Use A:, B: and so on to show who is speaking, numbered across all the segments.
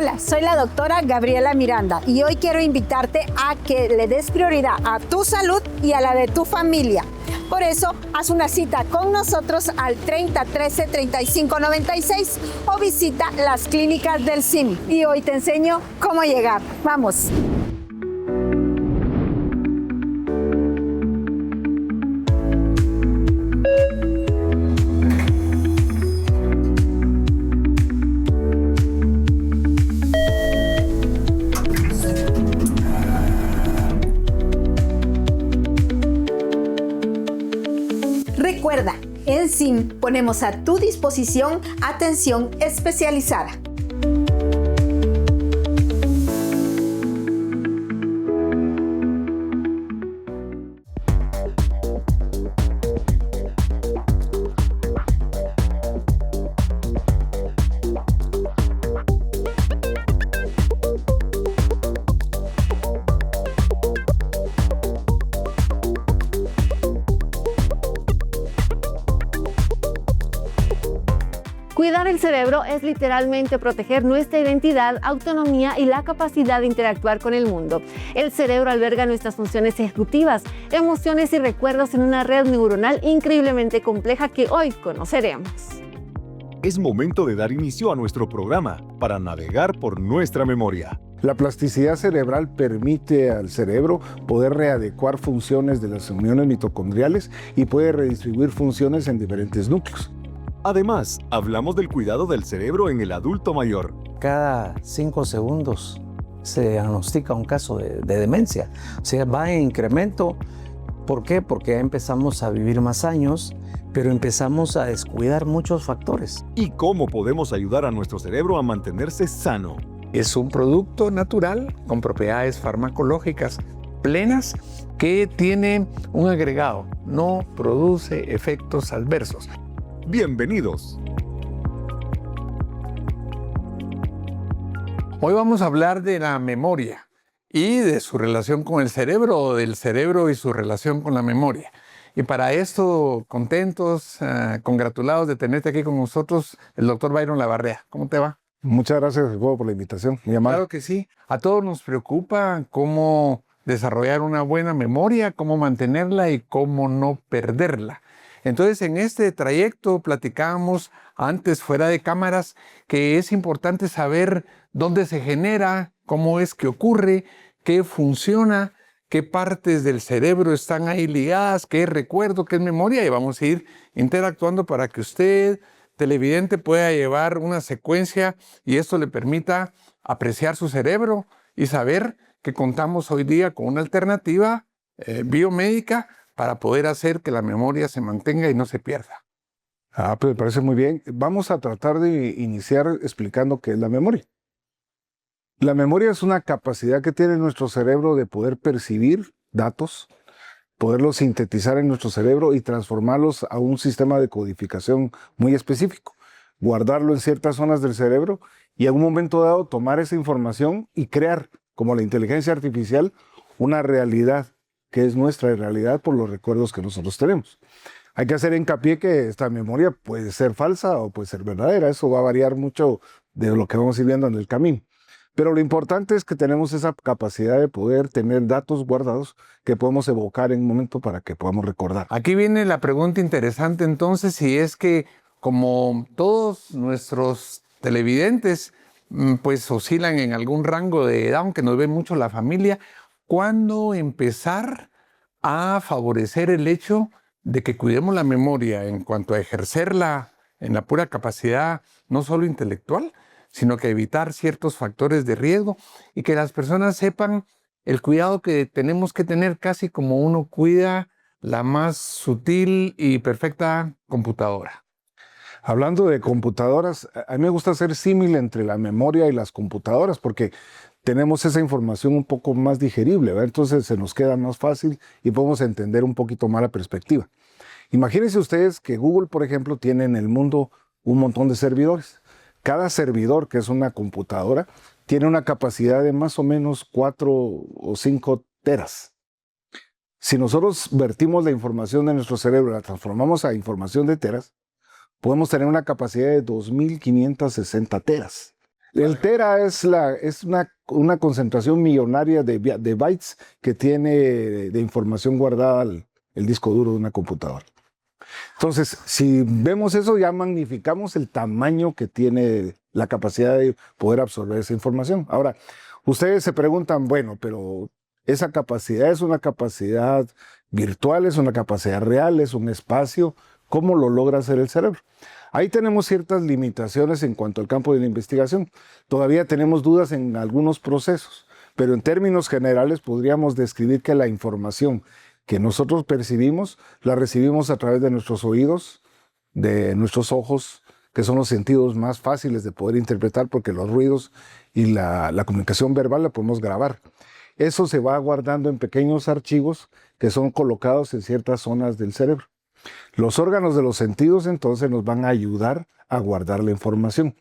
A: Hola, soy la doctora Gabriela Miranda y hoy quiero invitarte a que le des prioridad a tu salud y a la de tu familia. Por eso, haz una cita con nosotros al 30 13 35 96 o visita las clínicas del CIM. Y hoy te enseño cómo llegar. ¡Vamos! Recuerda, en CIM ponemos a tu disposición atención especializada.
B: Cuidar el cerebro es literalmente proteger nuestra identidad, autonomía y la capacidad de interactuar con el mundo. El cerebro alberga nuestras funciones ejecutivas, emociones y recuerdos en una red neuronal increíblemente compleja que hoy conoceremos.
C: Es momento de dar inicio a nuestro programa para navegar por nuestra memoria.
D: La plasticidad cerebral permite al cerebro poder readecuar funciones de las uniones mitocondriales y puede redistribuir funciones en diferentes núcleos.
C: Además, hablamos del cuidado del cerebro en el adulto mayor.
E: Cada 5 segundos se diagnostica un caso de demencia. O sea, va en incremento. ¿Por qué? Porque ya empezamos a vivir más años, pero empezamos a descuidar muchos factores.
C: ¿Y cómo podemos ayudar a nuestro cerebro a mantenerse sano?
F: Es un producto natural con propiedades farmacológicas plenas que tiene un agregado. No produce efectos adversos.
C: Bienvenidos.
F: Hoy vamos a hablar de la memoria y de su relación con el cerebro o del cerebro y su relación con la memoria. Y para esto, contentos, congratulados de tenerte aquí con nosotros, el doctor Byron Lavarrea. ¿Cómo te va?
D: Muchas gracias por la invitación.
F: Claro que sí. A todos nos preocupa cómo desarrollar una buena memoria, cómo mantenerla y cómo no perderla. Entonces, en este trayecto platicábamos antes, fuera de cámaras, que es importante saber dónde se genera, cómo es que ocurre, qué funciona, qué partes del cerebro están ahí ligadas, qué es recuerdo, qué es memoria, y vamos a ir interactuando para que usted, televidente, pueda llevar una secuencia y esto le permita apreciar su cerebro y saber que contamos hoy día con una alternativa biomédica para poder hacer que la memoria se mantenga y no se pierda.
D: Pues me parece muy bien. Vamos a tratar de iniciar explicando qué es la memoria. La memoria es una capacidad que tiene nuestro cerebro de poder percibir datos, poderlos sintetizar en nuestro cerebro y transformarlos a un sistema de codificación muy específico, guardarlo en ciertas zonas del cerebro y en un momento dado tomar esa información y crear, como la inteligencia artificial, una realidad que es nuestra realidad por los recuerdos que nosotros tenemos. Hay que hacer hincapié que esta memoria puede ser falsa o puede ser verdadera. Eso va a variar mucho de lo que vamos a ir viendo en el camino. Pero lo importante es que tenemos esa capacidad de poder tener datos guardados que podemos evocar en un momento para que podamos recordar.
F: Aquí viene la pregunta interesante entonces, si es que como todos nuestros televidentes pues oscilan en algún rango de edad, aunque nos ve mucho la familia, ¿cuándo empezar a favorecer el hecho de que cuidemos la memoria en cuanto a ejercerla en la pura capacidad no solo intelectual, sino que evitar ciertos factores de riesgo y que las personas sepan el cuidado que tenemos que tener casi como uno cuida la más sutil y perfecta computadora?
D: Hablando de computadoras, a mí me gusta hacer símil entre la memoria y las computadoras porque tenemos esa información un poco más digerible, ¿verdad? Entonces se nos queda más fácil y podemos entender un poquito más la perspectiva. Imagínense ustedes que Google, por ejemplo, tiene en el mundo un montón de servidores. Cada servidor, que es una computadora, tiene una capacidad de más o menos 4 o 5 teras. Si nosotros vertimos la información de nuestro cerebro y la transformamos a información de teras, podemos tener una capacidad de 2.560 teras. El tera es una concentración millonaria de bytes que tiene de información guardada el disco duro de una computadora. Entonces, si vemos eso, ya magnificamos el tamaño que tiene la capacidad de poder absorber esa información. Ahora, ustedes se preguntan, bueno, pero esa capacidad es una capacidad virtual, es una capacidad real, es un espacio. ¿Cómo lo logra hacer el cerebro? Ahí tenemos ciertas limitaciones en cuanto al campo de la investigación. Todavía tenemos dudas en algunos procesos, pero en términos generales podríamos describir que la información que nosotros percibimos, la recibimos a través de nuestros oídos, de nuestros ojos, que son los sentidos más fáciles de poder interpretar porque los ruidos y la comunicación verbal la podemos grabar. Eso se va guardando en pequeños archivos que son colocados en ciertas zonas del cerebro. Los órganos de los sentidos entonces nos van a ayudar a guardar la información.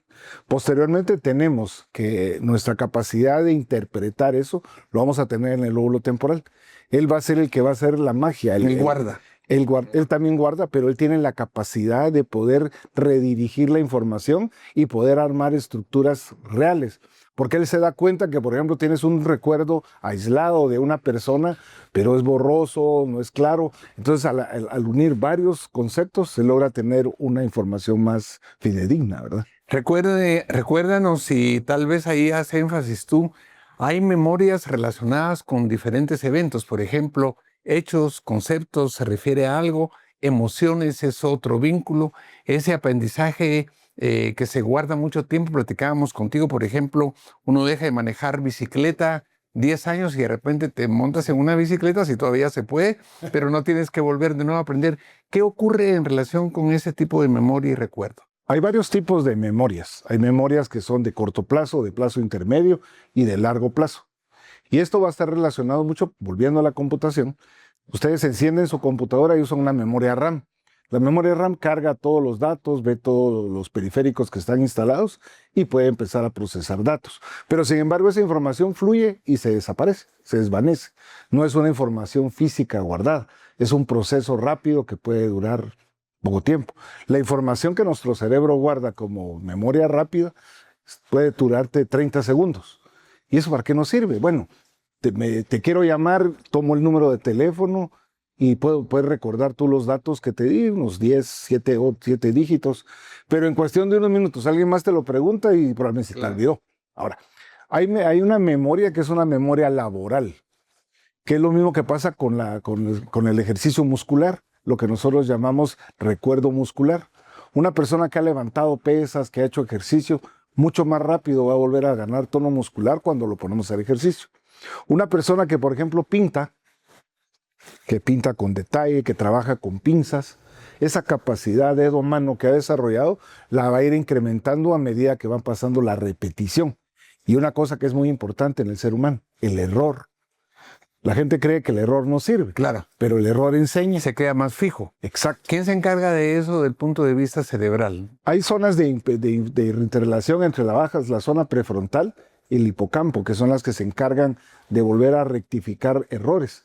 D: Posteriormente tenemos que nuestra capacidad de interpretar eso lo vamos a tener en el lóbulo temporal. Él va a ser el que va a hacer la magia.
F: Él guarda.
D: Él también guarda, pero él tiene la capacidad de poder redirigir la información y poder armar estructuras reales. Porque él se da cuenta que, por ejemplo, tienes un recuerdo aislado de una persona, pero es borroso, no es claro. Entonces, al unir varios conceptos, se logra tener una información más fidedigna, ¿verdad?
F: Recuérdanos, y tal vez ahí hace énfasis tú, hay memorias relacionadas con diferentes eventos, por ejemplo, hechos, conceptos, se refiere a algo, emociones es otro vínculo, ese aprendizaje que se guarda mucho tiempo. Platicábamos contigo, por ejemplo, uno deja de manejar bicicleta 10 años y de repente te montas en una bicicleta, si todavía se puede, pero no tienes que volver de nuevo a aprender. ¿Qué ocurre en relación con ese tipo de memoria y recuerdo?
D: Hay varios tipos de memorias. Hay memorias que son de corto plazo, de plazo intermedio y de largo plazo. Y esto va a estar relacionado mucho, volviendo a la computación. Ustedes encienden su computadora y usan una memoria RAM. La memoria RAM carga todos los datos, ve todos los periféricos que están instalados y puede empezar a procesar datos. Pero sin embargo esa información fluye y se desaparece, se desvanece. No es una información física guardada, es un proceso rápido que puede durar poco tiempo. La información que nuestro cerebro guarda como memoria rápida puede durarte 30 segundos. ¿Y eso para qué nos sirve? Bueno, te quiero llamar, tomo el número de teléfono y puedes recordar tú los datos que te di, unos 7 dígitos, pero en cuestión de unos minutos alguien más te lo pregunta y probablemente se te olvidó. Ahora, hay una memoria que es una memoria laboral, que es lo mismo que pasa con el ejercicio muscular, lo que nosotros llamamos recuerdo muscular. Una persona que ha levantado pesas, que ha hecho ejercicio, mucho más rápido va a volver a ganar tono muscular cuando lo ponemos al ejercicio. Una persona que, por ejemplo, que pinta con detalle, que trabaja con pinzas, esa capacidad de dedo-mano que ha desarrollado la va a ir incrementando a medida que va pasando la repetición. Y una cosa que es muy importante en el ser humano, el error. La gente cree que el error no sirve,
F: claro,
D: pero el error enseña.
F: Se queda más fijo.
D: Exacto.
F: ¿Quién se encarga de eso desde el punto de vista cerebral?
D: Hay zonas de interrelación entre la zona prefrontal y el hipocampo, que son las que se encargan de volver a rectificar errores.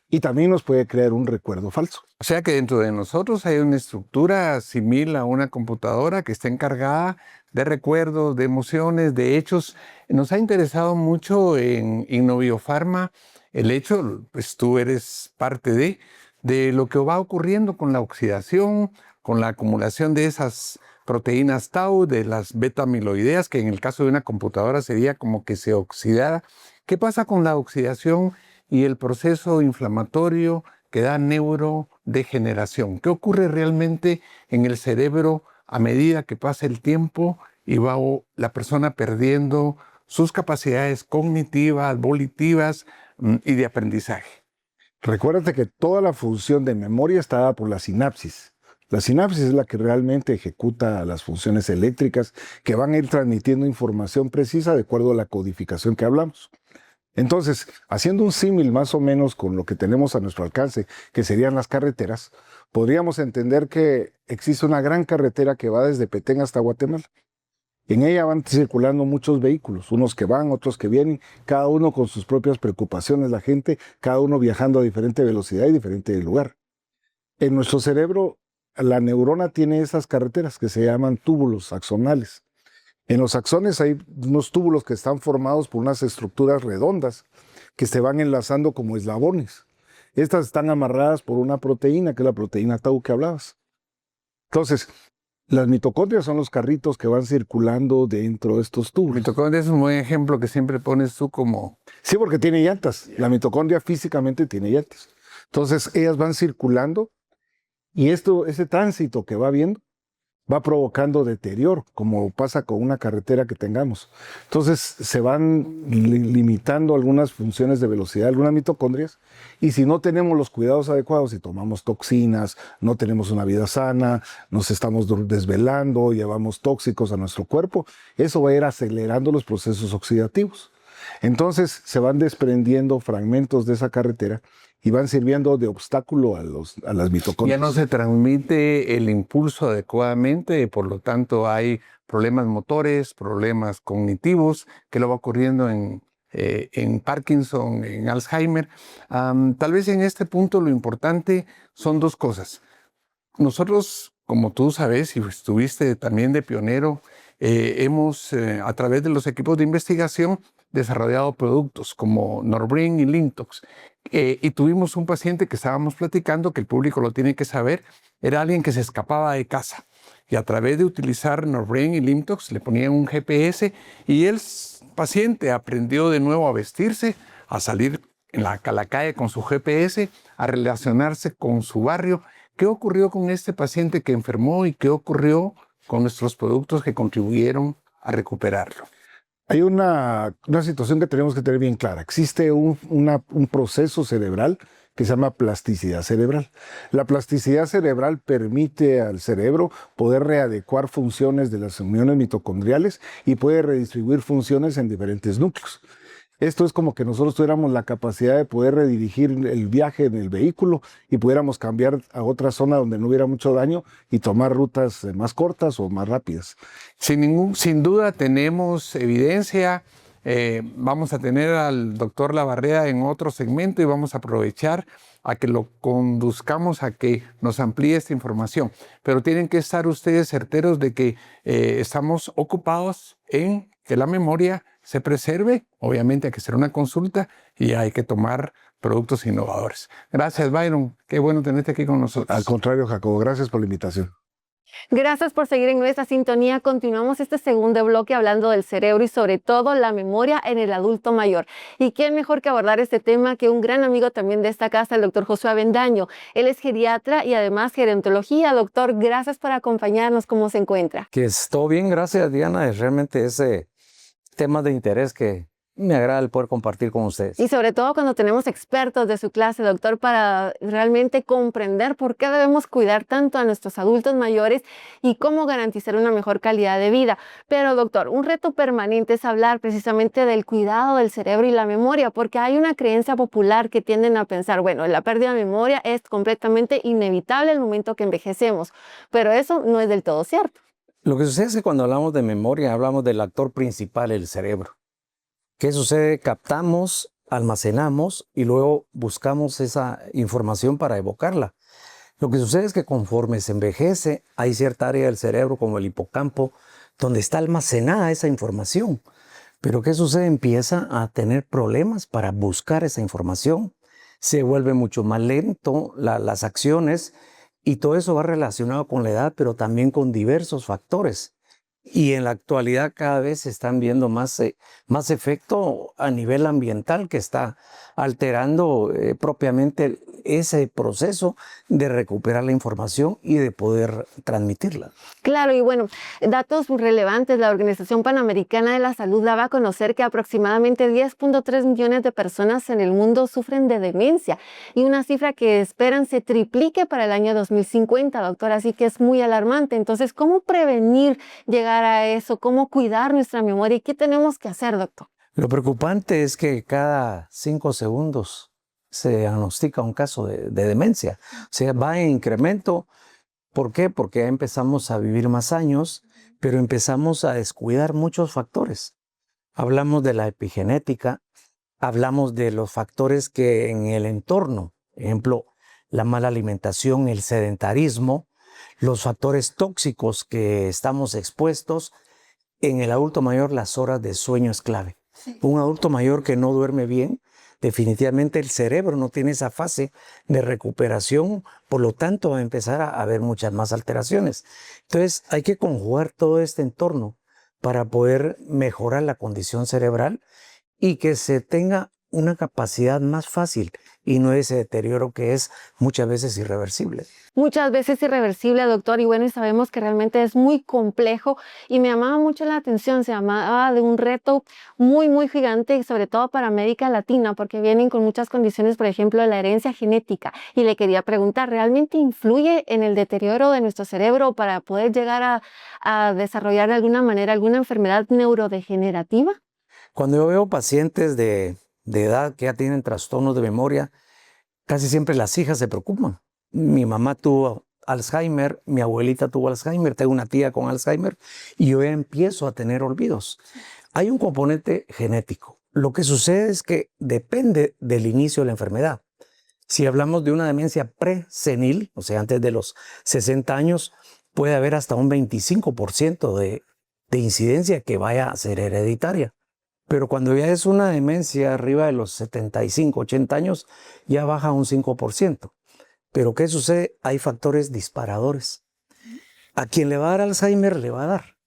D: Y también nos puede crear un recuerdo falso.
F: O sea que dentro de nosotros hay una estructura similar a una computadora que está encargada de recuerdos, de emociones, de hechos. Nos ha interesado mucho en InnoBioPharma el hecho, pues tú eres parte de lo que va ocurriendo con la oxidación, con la acumulación de esas proteínas tau, de las beta-amiloideas, que en el caso de una computadora sería como que se oxidara. ¿Qué pasa con la oxidación y el proceso inflamatorio que da neurodegeneración? ¿Qué ocurre realmente en el cerebro a medida que pasa el tiempo y va la persona perdiendo sus capacidades cognitivas, volitivas y de aprendizaje?
D: Recuérdate que toda la función de memoria está dada por la sinapsis. La sinapsis es la que realmente ejecuta las funciones eléctricas que van a ir transmitiendo información precisa de acuerdo a la codificación que hablamos. Entonces, haciendo un símil más o menos con lo que tenemos a nuestro alcance, que serían las carreteras, podríamos entender que existe una gran carretera que va desde Petén hasta Guatemala. En ella van circulando muchos vehículos, unos que van, otros que vienen, cada uno con sus propias preocupaciones, la gente, cada uno viajando a diferente velocidad y diferente lugar. En nuestro cerebro, la neurona tiene esas carreteras que se llaman túbulos axonales. En los axones hay unos túbulos que están formados por unas estructuras redondas que se van enlazando como eslabones. Estas están amarradas por una proteína, que es la proteína tau que hablabas. Entonces, las mitocondrias son los carritos que van circulando dentro de estos túbulos.
F: Mitocondria es un buen ejemplo que siempre pones tú como...
D: Sí, porque tiene llantas. La mitocondria físicamente tiene llantas. Entonces, ellas van circulando y ese tránsito que va habiendo va provocando deterioro, como pasa con una carretera que tengamos. Entonces, se van limitando algunas funciones de velocidad de algunas mitocondrias, y si no tenemos los cuidados adecuados, si tomamos toxinas, no tenemos una vida sana, nos estamos desvelando, llevamos tóxicos a nuestro cuerpo, eso va a ir acelerando los procesos oxidativos. Entonces, se van desprendiendo fragmentos de esa carretera y van sirviendo de obstáculo a las mitocondrias.
F: Ya no se transmite el impulso adecuadamente, por lo tanto hay problemas motores, problemas cognitivos, que lo va ocurriendo en Parkinson, en Alzheimer. Tal vez en este punto lo importante son dos cosas. Nosotros, como tú sabes, y estuviste también de pionero, hemos, a través de los equipos de investigación, desarrollado productos como Norbring y Lintox. Y tuvimos un paciente que estábamos platicando, que el público lo tiene que saber, era alguien que se escapaba de casa. Y a través de utilizar Norbring y Lintox le ponían un GPS y el paciente aprendió de nuevo a vestirse, a salir en la calle con su GPS, a relacionarse con su barrio. ¿Qué ocurrió con este paciente que enfermó y qué ocurrió con nuestros productos que contribuyeron a recuperarlo?
D: Hay una situación que tenemos que tener bien clara. Existe un proceso cerebral que se llama plasticidad cerebral. La plasticidad cerebral permite al cerebro poder readecuar funciones de las uniones mitocondriales y puede redistribuir funciones en diferentes núcleos. Esto es como que nosotros tuviéramos la capacidad de poder redirigir el viaje en el vehículo y pudiéramos cambiar a otra zona donde no hubiera mucho daño y tomar rutas más cortas o más rápidas.
F: Sin duda tenemos evidencia. Vamos a tener al doctor Labarreda en otro segmento y vamos a aprovechar a que lo conduzcamos a que nos amplíe esta información. Pero tienen que estar ustedes certeros de que estamos ocupados en que la memoria se preserve. Obviamente hay que hacer una consulta y hay que tomar productos innovadores. Gracias, Byron. Qué bueno tenerte aquí con nosotros.
D: Al contrario, Jacobo, gracias por la invitación.
B: Gracias por seguir en nuestra sintonía. Continuamos este segundo bloque hablando del cerebro y sobre todo la memoria en el adulto mayor. Y quién mejor que abordar este tema que un gran amigo también de esta casa, el doctor Josué Avendaño. Él es geriatra y además gerontología. Doctor, gracias por acompañarnos. ¿Cómo se encuentra?
E: Que todo bien, gracias, Diana. Es realmente ese tema de interés que me agrada el poder compartir con ustedes.
B: Y sobre todo cuando tenemos expertos de su clase, doctor, para realmente comprender por qué debemos cuidar tanto a nuestros adultos mayores y cómo garantizar una mejor calidad de vida. Pero, doctor, un reto permanente es hablar precisamente del cuidado del cerebro y la memoria, porque hay una creencia popular que tienden a pensar, bueno, la pérdida de memoria es completamente inevitable al momento que envejecemos, pero eso no es del todo cierto.
E: Lo que sucede es que cuando hablamos de memoria, hablamos del actor principal, el cerebro. ¿Qué sucede? Captamos, almacenamos y luego buscamos esa información para evocarla. Lo que sucede es que conforme se envejece, hay cierta área del cerebro, como el hipocampo, donde está almacenada esa información. Pero ¿qué sucede? Empieza a tener problemas para buscar esa información. Se vuelve mucho más lento las acciones y todo eso va relacionado con la edad, pero también con diversos factores. Y en la actualidad cada vez se están viendo más efecto a nivel ambiental que está alterando propiamente ese proceso de recuperar la información y de poder transmitirla.
B: Claro, y bueno, datos relevantes. La Organización Panamericana de la Salud daba a conocer que aproximadamente 10.3 millones de personas en el mundo sufren de demencia y una cifra que esperan se triplique para el año 2050, doctor, así que es muy alarmante. Entonces, ¿cómo prevenir llegar a eso? ¿Cómo cuidar nuestra memoria? ¿Y qué tenemos que hacer, doctor?
E: Lo preocupante es que cada 5 segundos se diagnostica un caso de demencia. O sea, va en incremento. ¿Por qué? Porque ya empezamos a vivir más años, pero empezamos a descuidar muchos factores. Hablamos de la epigenética, hablamos de los factores que en el entorno, por ejemplo, la mala alimentación, el sedentarismo, los factores tóxicos que estamos expuestos en el adulto mayor las horas de sueño es clave. Un adulto mayor que no duerme bien, definitivamente el cerebro no tiene esa fase de recuperación, por lo tanto va a empezar a haber muchas más alteraciones. Entonces hay que conjugar todo este entorno para poder mejorar la condición cerebral y que se tenga una capacidad más fácil y no ese deterioro que es muchas veces irreversible.
B: Muchas veces irreversible, doctor, y bueno, y sabemos que realmente es muy complejo y me llamaba mucho la atención, se llamaba de un reto muy gigante y sobre todo para América Latina, porque vienen con muchas condiciones, por ejemplo, la herencia genética. Y le quería preguntar, ¿realmente influye en el deterioro de nuestro cerebro para poder llegar a desarrollar de alguna manera alguna enfermedad neurodegenerativa?
E: Cuando yo veo pacientes de edad que ya tienen trastornos de memoria, casi siempre las hijas se preocupan. Mi mamá tuvo Alzheimer, mi abuelita tuvo Alzheimer, tengo una tía con Alzheimer y yo ya empiezo a tener olvidos. Hay un componente genético. Lo que sucede es que depende del inicio de la enfermedad. Si hablamos de una demencia presenil, o sea, antes de los 60 años, puede haber hasta un 25% de incidencia que vaya a ser hereditaria. Pero cuando ya es una demencia arriba de los 75, 80 años, ya baja un 5%. Pero ¿qué sucede? Hay factores disparadores. A quien le va a dar Alzheimer, le va a dar.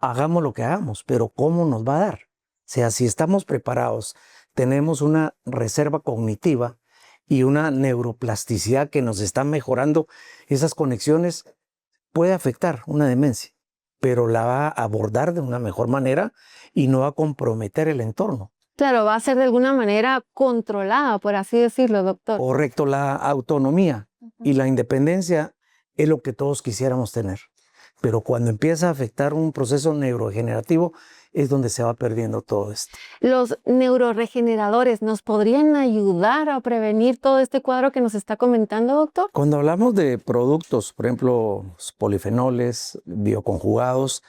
E: Hagamos lo que hagamos, pero ¿cómo nos va a dar? O sea, si estamos preparados, tenemos una reserva cognitiva y una neuroplasticidad que nos está mejorando, esas conexiones puede afectar una demencia, pero la va a abordar de una mejor manera y no va a comprometer el entorno.
B: Claro, va a ser de alguna manera controlada, por así decirlo, doctor.
E: Correcto, la autonomía y la independencia es lo que todos quisiéramos tener. Pero cuando empieza a afectar un proceso neurodegenerativo es donde se va perdiendo todo esto.
B: ¿Los neuroregeneradores nos podrían ayudar a prevenir todo este cuadro que nos está comentando, doctor?
E: Cuando hablamos de productos, por ejemplo, polifenoles, bioconjugados,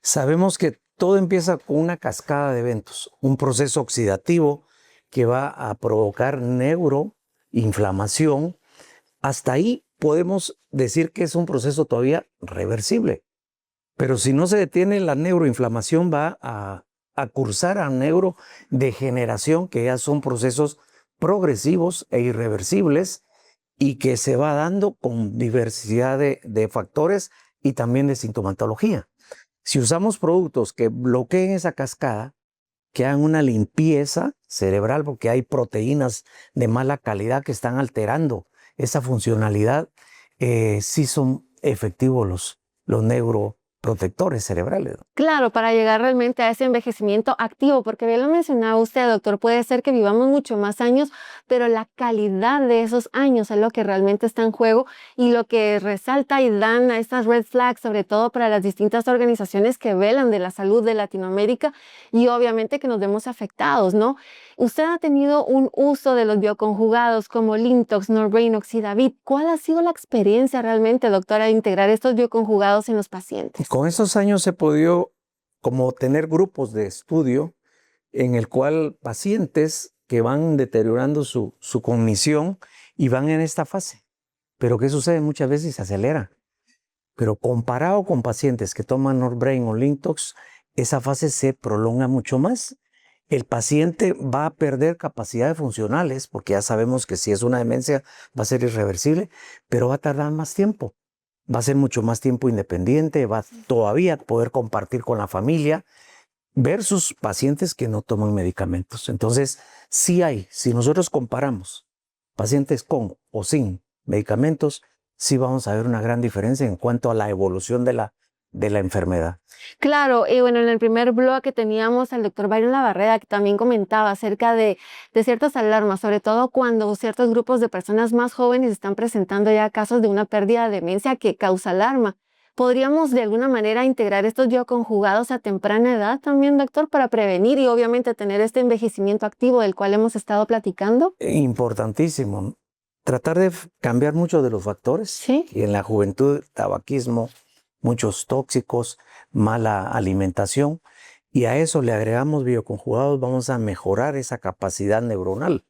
E: sabemos que todo empieza con una cascada de eventos, un proceso oxidativo que va a provocar neuroinflamación. Hasta ahí podemos decir que es un proceso todavía reversible. Pero si no se detiene, la neuroinflamación va a cursar a neurodegeneración, que ya son procesos progresivos e irreversibles y que se va dando con diversidad de factores y también de sintomatología. Si usamos productos que bloqueen esa cascada, que hagan una limpieza cerebral, porque hay proteínas de mala calidad que están alterando esa funcionalidad, sí son efectivos los neuroprotectores cerebrales.
B: Claro, para llegar realmente a ese envejecimiento activo, porque bien lo mencionaba usted, doctor, puede ser que vivamos mucho más años, pero la calidad de esos años es lo que realmente está en juego y lo que resalta y dan a estas red flags, sobre todo para las distintas organizaciones que velan de la salud de Latinoamérica y obviamente que nos vemos afectados, ¿no? Usted ha tenido un uso de los bioconjugados como Lintox, Norbrain, Oxidavit. ¿Cuál ha sido la experiencia realmente, doctora, de integrar estos bioconjugados en los pacientes?
E: Con estos años he podido como tener grupos de estudio en el cual pacientes que van deteriorando su cognición y van en esta fase. Pero ¿qué sucede? Muchas veces se acelera. Pero comparado con pacientes que toman Norbrain o Lintox, esa fase se prolonga mucho más. El paciente va a perder capacidades funcionales, porque ya sabemos que si es una demencia va a ser irreversible, pero va a tardar más tiempo. Va a ser mucho más tiempo independiente, va todavía a poder compartir con la familia, versus pacientes que no toman medicamentos. Entonces, sí hay, si nosotros comparamos pacientes con o sin medicamentos, sí vamos a ver una gran diferencia en cuanto a la evolución de la enfermedad.
B: Claro, y bueno, en el primer bloque teníamos al doctor Byron Labarreda, que también comentaba acerca de ciertas alarmas, sobre todo cuando ciertos grupos de personas más jóvenes están presentando ya casos de una pérdida de demencia que causa alarma. ¿Podríamos de alguna manera integrar estos bioconjugados a temprana edad también, doctor, para prevenir y obviamente tener este envejecimiento activo del cual hemos estado platicando?
E: Importantísimo. Tratar de cambiar muchos de los factores.
B: Sí.
E: Y en la juventud, tabaquismo, muchos tóxicos, mala alimentación, y a eso le agregamos bioconjugados, vamos a mejorar esa capacidad neuronal.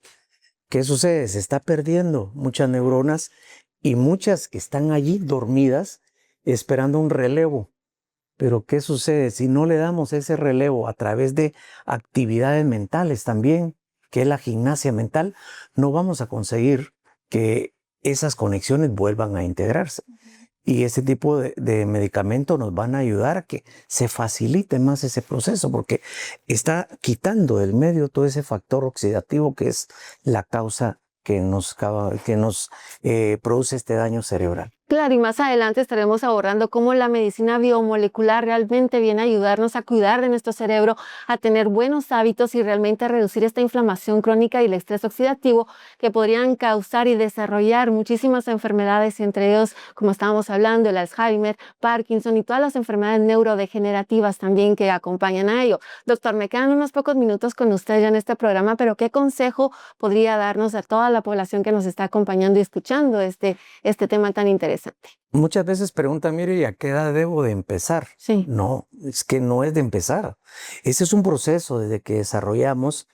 E: ¿Qué sucede? Se está perdiendo muchas neuronas y muchas que están allí dormidas esperando un relevo Pero ¿qué sucede? Si no le damos ese relevo a través de actividades mentales también, que es la gimnasia mental, no vamos a conseguir que esas conexiones vuelvan a integrarse. Y ese tipo de medicamentos nos van a ayudar a que se facilite más ese proceso, porque está quitando del medio todo ese factor oxidativo que es la causa que nos produce este daño cerebral.
B: Claro, y más adelante estaremos abordando cómo la medicina biomolecular realmente viene a ayudarnos a cuidar de nuestro cerebro, a tener buenos hábitos y realmente a reducir esta inflamación crónica y el estrés oxidativo que podrían causar y desarrollar muchísimas enfermedades, entre ellos, como estábamos hablando, el Alzheimer, Parkinson y todas las enfermedades neurodegenerativas también que acompañan a ello. Doctor, me quedan unos pocos minutos con usted ya en este programa, pero ¿qué consejo podría darnos a toda la población que nos está acompañando y escuchando este tema tan interesante?
E: Muchas veces preguntan, mire, ¿y a qué edad debo de empezar?
B: Sí.
E: No, es que no es de empezar. Ese es un proceso desde que desarrollamos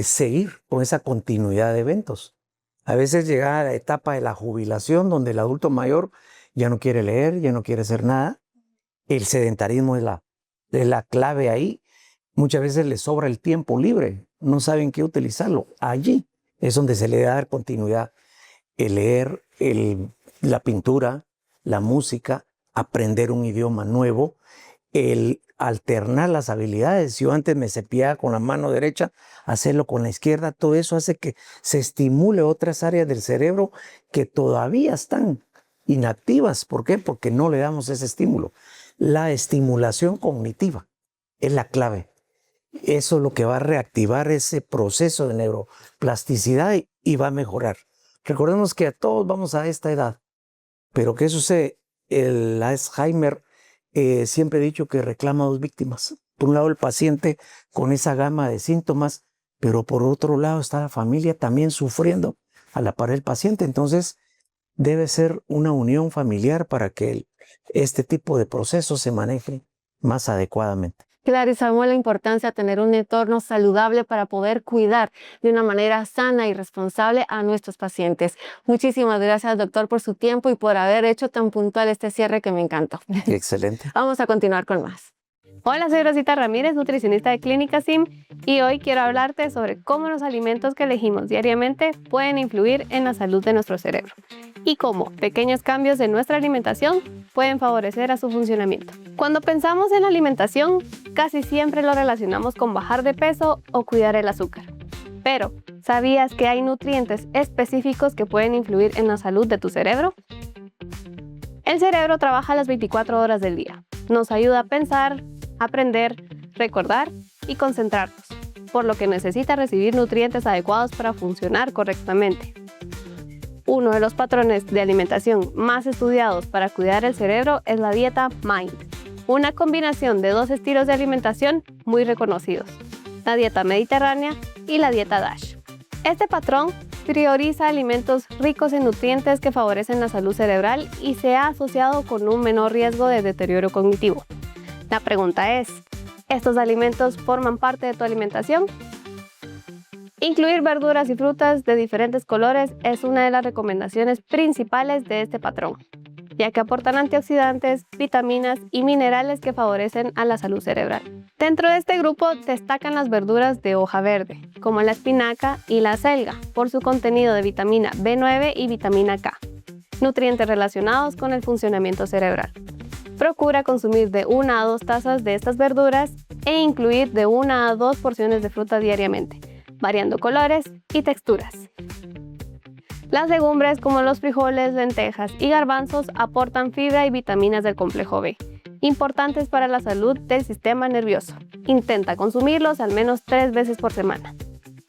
E: seguir con esa continuidad de eventos. A veces llega a la etapa de la jubilación donde el adulto mayor ya no quiere leer, ya no quiere hacer nada. El sedentarismo es la clave ahí. Muchas veces les sobra el tiempo libre, no saben qué utilizarlo. Allí es donde se le debe dar continuidad. El leer, la pintura, la música, aprender un idioma nuevo, el alternar las habilidades. Si yo antes me cepillaba con la mano derecha, hacerlo con la izquierda, todo eso hace que se estimule otras áreas del cerebro que todavía están inactivas. ¿Por qué? Porque no le damos ese estímulo. La estimulación cognitiva es la clave. Eso es lo que va a reactivar ese proceso de neuroplasticidad y va a mejorar. Recordemos que a todos vamos a esta edad. Pero ¿qué sucede? El Alzheimer siempre he dicho que reclama dos víctimas. Por un lado el paciente con esa gama de síntomas, pero por otro lado está la familia también sufriendo a la par del paciente. Entonces debe ser una unión familiar para que este tipo de procesos se maneje más adecuadamente.
B: Claro, y sabemos la importancia de tener un entorno saludable para poder cuidar de una manera sana y responsable a nuestros pacientes. Muchísimas gracias, doctor, por su tiempo y por haber hecho tan puntual este cierre que me encantó.
E: Excelente.
B: Vamos a continuar con más.
G: Hola, soy Rosita Ramírez, nutricionista de Clínica Sim, y hoy quiero hablarte sobre cómo los alimentos que elegimos diariamente pueden influir en la salud de nuestro cerebro y cómo pequeños cambios en nuestra alimentación pueden favorecer a su funcionamiento. Cuando pensamos en alimentación, casi siempre lo relacionamos con bajar de peso o cuidar el azúcar. Pero, ¿sabías que hay nutrientes específicos que pueden influir en la salud de tu cerebro? El cerebro trabaja las 24 horas del día. Nos ayuda a pensar, aprender, recordar y concentrarnos, por lo que necesita recibir nutrientes adecuados para funcionar correctamente. Uno de los patrones de alimentación más estudiados para cuidar el cerebro es la dieta MIND, una combinación de dos estilos de alimentación muy reconocidos, la dieta mediterránea y la dieta DASH. Este patrón prioriza alimentos ricos en nutrientes que favorecen la salud cerebral y se ha asociado con un menor riesgo de deterioro cognitivo. La pregunta es, ¿estos alimentos forman parte de tu alimentación? Incluir verduras y frutas de diferentes colores es una de las recomendaciones principales de este patrón, ya que aportan antioxidantes, vitaminas y minerales que favorecen a la salud cerebral. Dentro de este grupo destacan las verduras de hoja verde, como la espinaca y la acelga, por su contenido de vitamina B9 y vitamina K, nutrientes relacionados con el funcionamiento cerebral. Procura consumir de 1 a 2 tazas de estas verduras e incluir de 1 a 2 porciones de fruta diariamente, variando colores y texturas. Las legumbres como los frijoles, lentejas y garbanzos aportan fibra y vitaminas del complejo B, importantes para la salud del sistema nervioso. Intenta consumirlos al menos 3 veces por semana.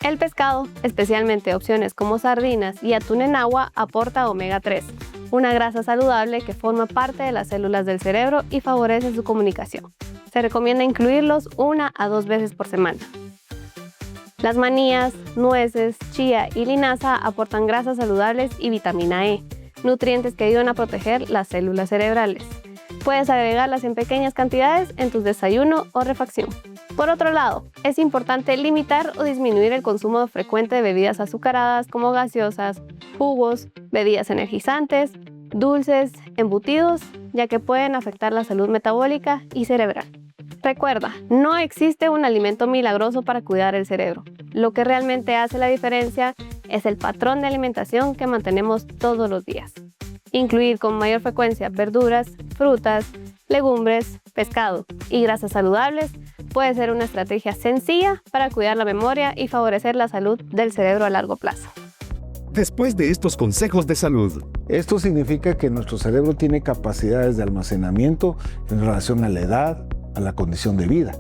G: El pescado, especialmente opciones como sardinas y atún en agua, aporta omega 3, una grasa saludable que forma parte de las células del cerebro y favorece su comunicación. Se recomienda incluirlos 1 a 2 veces por semana. Las manías, nueces, chía y linaza aportan grasas saludables y vitamina E, nutrientes que ayudan a proteger las células cerebrales. Puedes agregarlas en pequeñas cantidades en tu desayuno o refacción. Por otro lado, es importante limitar o disminuir el consumo frecuente de bebidas azucaradas como gaseosas, jugos, bebidas energizantes, dulces, embutidos, ya que pueden afectar la salud metabólica y cerebral. Recuerda, no existe un alimento milagroso para cuidar el cerebro. Lo que realmente hace la diferencia es el patrón de alimentación que mantenemos todos los días. Incluir con mayor frecuencia verduras, frutas, legumbres, pescado y grasas saludables puede ser una estrategia sencilla para cuidar la memoria y favorecer la salud del cerebro a largo plazo.
C: Después de estos consejos de salud,
D: Esto significa que nuestro cerebro tiene capacidades de almacenamiento en relación a la edad, a la condición de vida.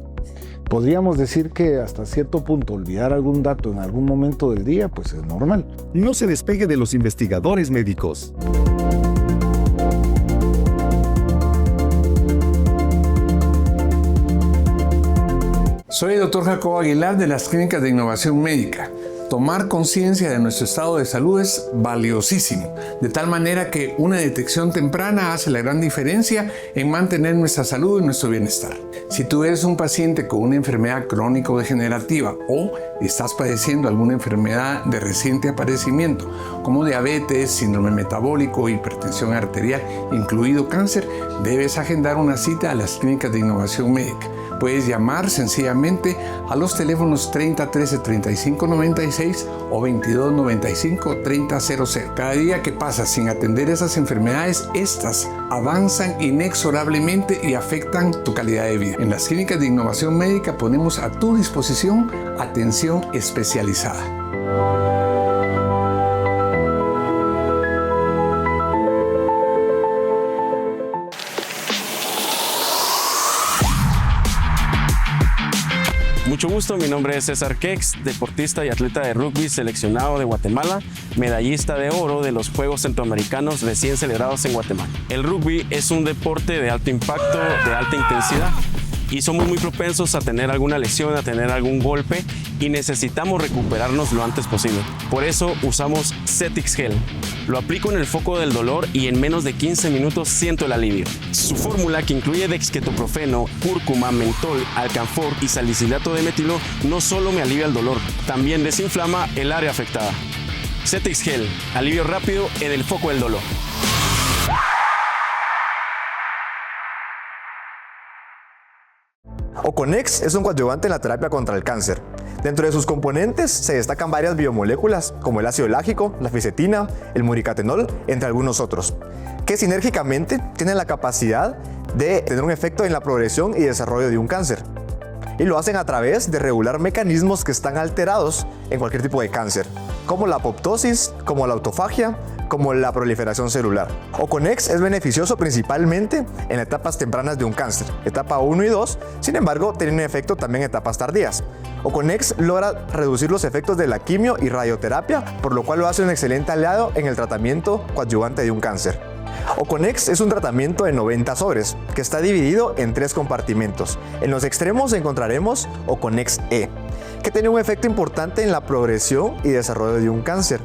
D: Podríamos decir que hasta cierto punto olvidar algún dato en algún momento del día pues es normal.
C: no se despegue de los investigadores médicos.
F: Soy el Dr. Jacobo Aguilar de las Clínicas de Innovación Médica. Tomar conciencia de nuestro estado de salud es valiosísimo, de tal manera que una detección temprana hace la gran diferencia en mantener nuestra salud y nuestro bienestar. Si tú eres un paciente con una enfermedad crónico-degenerativa o estás padeciendo alguna enfermedad de reciente aparecimiento, como diabetes, síndrome metabólico, hipertensión arterial, incluido cáncer, debes agendar una cita a las Clínicas de Innovación Médica. Puedes llamar sencillamente a los teléfonos 30 13 35 96 o 22 95 30 00. Cada día que pasa sin atender esas enfermedades, estas avanzan inexorablemente y afectan tu calidad de vida. En las Clínicas de Innovación Médica ponemos a tu disposición atención especializada.
H: Mucho gusto, mi nombre es César Kex, deportista y atleta de rugby seleccionado de Guatemala, medallista de oro de los Juegos Centroamericanos recién celebrados en Guatemala. El rugby es un deporte de alto impacto, de alta intensidad y somos muy propensos a tener alguna lesión, a tener algún golpe y necesitamos recuperarnos lo antes posible. Por eso usamos Cetix Gel. Lo aplico en el foco del dolor y en menos de 15 minutos siento el alivio. Su fórmula, que incluye dexketoprofeno, cúrcuma, mentol, alcanfor y salicilato de metilo, no solo me alivia el dolor, también desinflama el área afectada. Cetix Gel, alivio rápido en el foco del dolor.
I: Oconex es un coadyuvante en la terapia contra el cáncer. Dentro de sus componentes se destacan varias biomoléculas como el ácido lágico, la fisetina, el muricatenol, entre algunos otros, que sinérgicamente tienen la capacidad de tener un efecto en la progresión y desarrollo de un cáncer. Y lo hacen a través de regular mecanismos que están alterados en cualquier tipo de cáncer, como la apoptosis, como la autofagia, como la proliferación celular. Oconex es beneficioso principalmente en etapas tempranas de un cáncer, etapa 1 y 2, sin embargo tiene un efecto también en etapas tardías. Oconex logra reducir los efectos de la quimio y radioterapia, por lo cual lo hace un excelente aliado en el tratamiento coadyuvante de un cáncer. Oconex es un tratamiento de 90 sobres que está dividido en 3 compartimentos. En los extremos encontraremos Oconex E, que tiene un efecto importante en la progresión y desarrollo de un cáncer,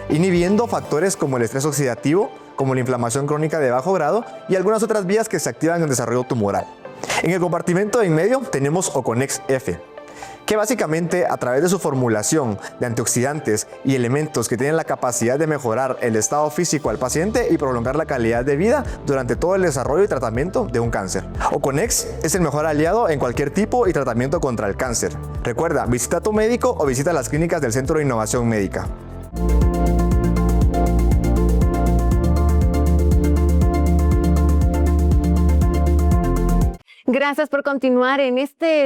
I: inhibiendo factores como el estrés oxidativo, como la inflamación crónica de bajo grado y algunas otras vías que se activan en el desarrollo tumoral. En el compartimento de en medio tenemos Oconex F, que básicamente a través de su formulación de antioxidantes y elementos que tienen la capacidad de mejorar el estado físico al paciente y prolongar la calidad de vida durante todo el desarrollo y tratamiento de un cáncer. Oconex es el mejor aliado en cualquier tipo y tratamiento contra el cáncer. Recuerda, visita a tu médico o visita las clínicas del Centro de Innovación Médica.
B: Gracias por continuar en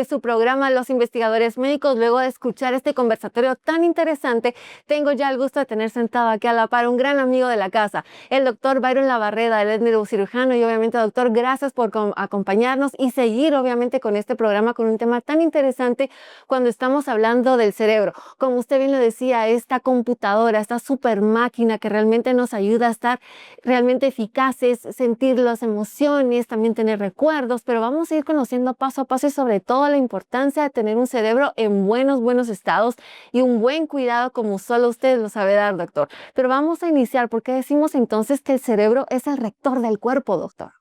B: su programa Los Investigadores Médicos. Luego de escuchar este conversatorio tan interesante, tengo ya el gusto de tener sentado aquí a la par un gran amigo de la casa, el doctor Byron Labarreda. Él es neurocirujano y obviamente, doctor, gracias por acompañarnos y seguir obviamente con este programa con un tema tan interesante cuando estamos hablando del cerebro. Como usted bien lo decía, esta computadora, esta super máquina que realmente nos ayuda a estar realmente eficaces, sentir las emociones, también tener recuerdos, pero vamos a ir conociendo paso a paso y sobre todo la importancia de tener un cerebro en buenos estados y un buen cuidado como solo usted lo sabe dar, doctor. Pero vamos a iniciar, porque decimos entonces que el cerebro es el rector del cuerpo, doctor.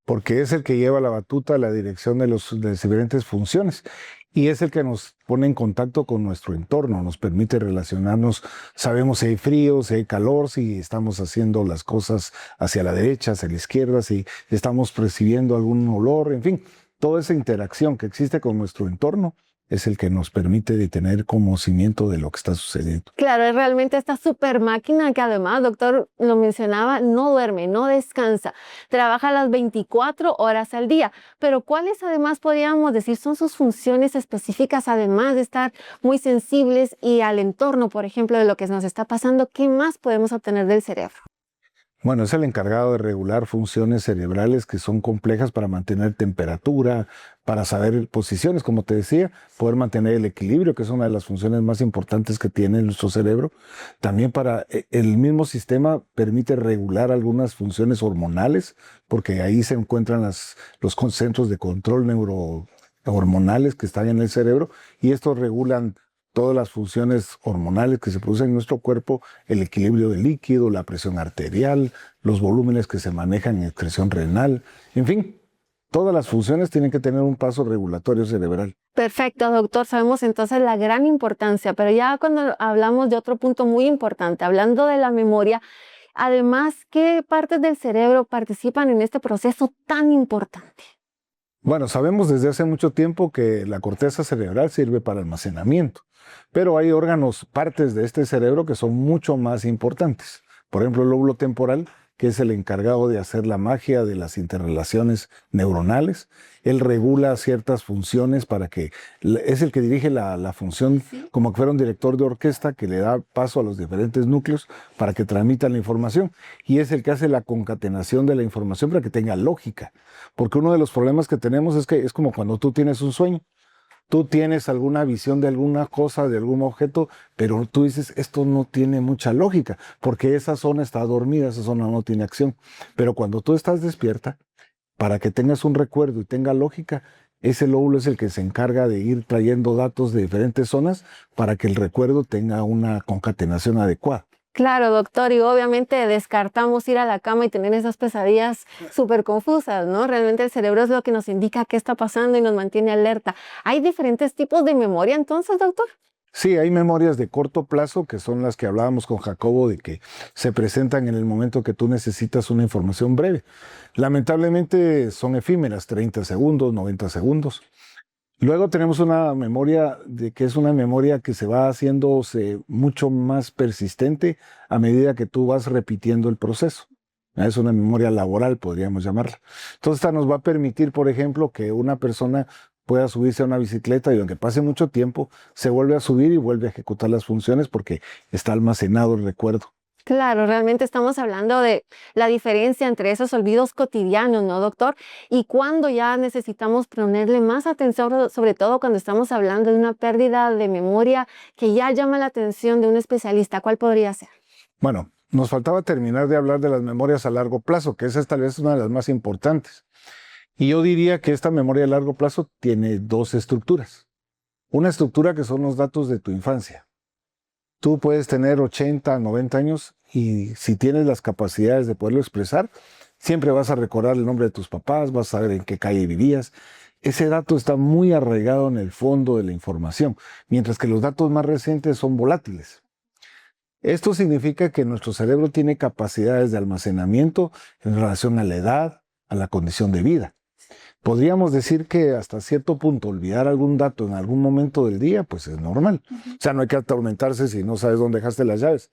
D: porque es el que lleva la batuta, la dirección de las diferentes funciones. Y es el que nos pone en contacto con nuestro entorno, nos permite relacionarnos, sabemos si hay frío, si hay calor, si estamos haciendo las cosas hacia la derecha, hacia la izquierda, si estamos percibiendo algún olor, en fin, toda esa interacción que existe con nuestro entorno es el que nos permite de tener conocimiento de lo que está sucediendo.
B: Claro, es realmente esta super máquina que además, doctor, lo mencionaba, no duerme, no descansa, trabaja las 24 horas al día. Pero ¿cuáles además podríamos decir son sus funciones específicas, además de estar muy sensibles y al entorno, por ejemplo, de lo que nos está pasando? ¿Qué más podemos obtener del cerebro?
D: Bueno, es el encargado de regular funciones cerebrales que son complejas para mantener temperatura, para saber posiciones, como te decía, poder mantener el equilibrio, que es una de las funciones más importantes que tiene nuestro cerebro. También para el mismo sistema permite regular algunas funciones hormonales, porque ahí se encuentran los centros de control neurohormonales que están en el cerebro, y estos regulan todas las funciones hormonales que se producen en nuestro cuerpo, el equilibrio del líquido, la presión arterial, los volúmenes que se manejan en excreción renal, en fin, todas las funciones tienen que tener un paso regulatorio cerebral.
B: Perfecto, doctor. Sabemos entonces la gran importancia, pero ya cuando hablamos de otro punto muy importante, hablando de la memoria, además, ¿qué partes del cerebro participan en este proceso tan importante?
D: Bueno, sabemos desde hace mucho tiempo que la corteza cerebral sirve para almacenamiento, pero hay órganos, partes de este cerebro que son mucho más importantes. Por ejemplo, el lóbulo temporal, que es el encargado de hacer la magia de las interrelaciones neuronales. Él regula ciertas funciones es el que dirige la función, como que fuera un director de orquesta que le da paso a los diferentes núcleos para que transmitan la información. Y es el que hace la concatenación de la información para que tenga lógica. Porque uno de los problemas que tenemos es que es como cuando tú tienes un sueño. Tú tienes alguna visión de alguna cosa, de algún objeto, pero tú dices, esto no tiene mucha lógica, porque esa zona está dormida, esa zona no tiene acción. Pero cuando tú estás despierta, para que tengas un recuerdo y tenga lógica, ese lóbulo es el que se encarga de ir trayendo datos de diferentes zonas para que el recuerdo tenga una concatenación adecuada.
B: Claro, doctor, y obviamente descartamos ir a la cama y tener esas pesadillas súper confusas, ¿no? Realmente el cerebro es lo que nos indica qué está pasando y nos mantiene alerta. ¿Hay diferentes tipos de memoria entonces, doctor?
D: Sí, hay memorias de corto plazo, que son las que hablábamos con Jacobo, de que se presentan en el momento que tú necesitas una información breve. Lamentablemente son efímeras, 30 segundos, 90 segundos. Luego tenemos una memoria que es una memoria que se va haciéndose mucho más persistente a medida que tú vas repitiendo el proceso. Es una memoria laboral, podríamos llamarla. Entonces, esta nos va a permitir, por ejemplo, que una persona pueda subirse a una bicicleta y aunque pase mucho tiempo, se vuelve a subir y vuelve a ejecutar las funciones porque está almacenado el recuerdo.
B: Claro, realmente estamos hablando de la diferencia entre esos olvidos cotidianos, ¿no, doctor? Y cuando ya necesitamos ponerle más atención, sobre todo cuando estamos hablando de una pérdida de memoria que ya llama la atención de un especialista, ¿cuál podría ser?
D: Bueno, nos faltaba terminar de hablar de las memorias a largo plazo, que esa es tal vez una de las más importantes. Y yo diría que esta memoria a largo plazo tiene dos estructuras. Una estructura que son los datos de tu infancia. Tú puedes tener 80, 90 años y si tienes las capacidades de poderlo expresar, siempre vas a recordar el nombre de tus papás, vas a saber en qué calle vivías. Ese dato está muy arraigado en el fondo de la información, mientras que los datos más recientes son volátiles. Esto significa que nuestro cerebro tiene capacidades de almacenamiento en relación a la edad, a la condición de vida. Podríamos decir que hasta cierto punto olvidar algún dato en algún momento del día, pues es normal. O sea, no hay que atormentarse si no sabes dónde dejaste las llaves.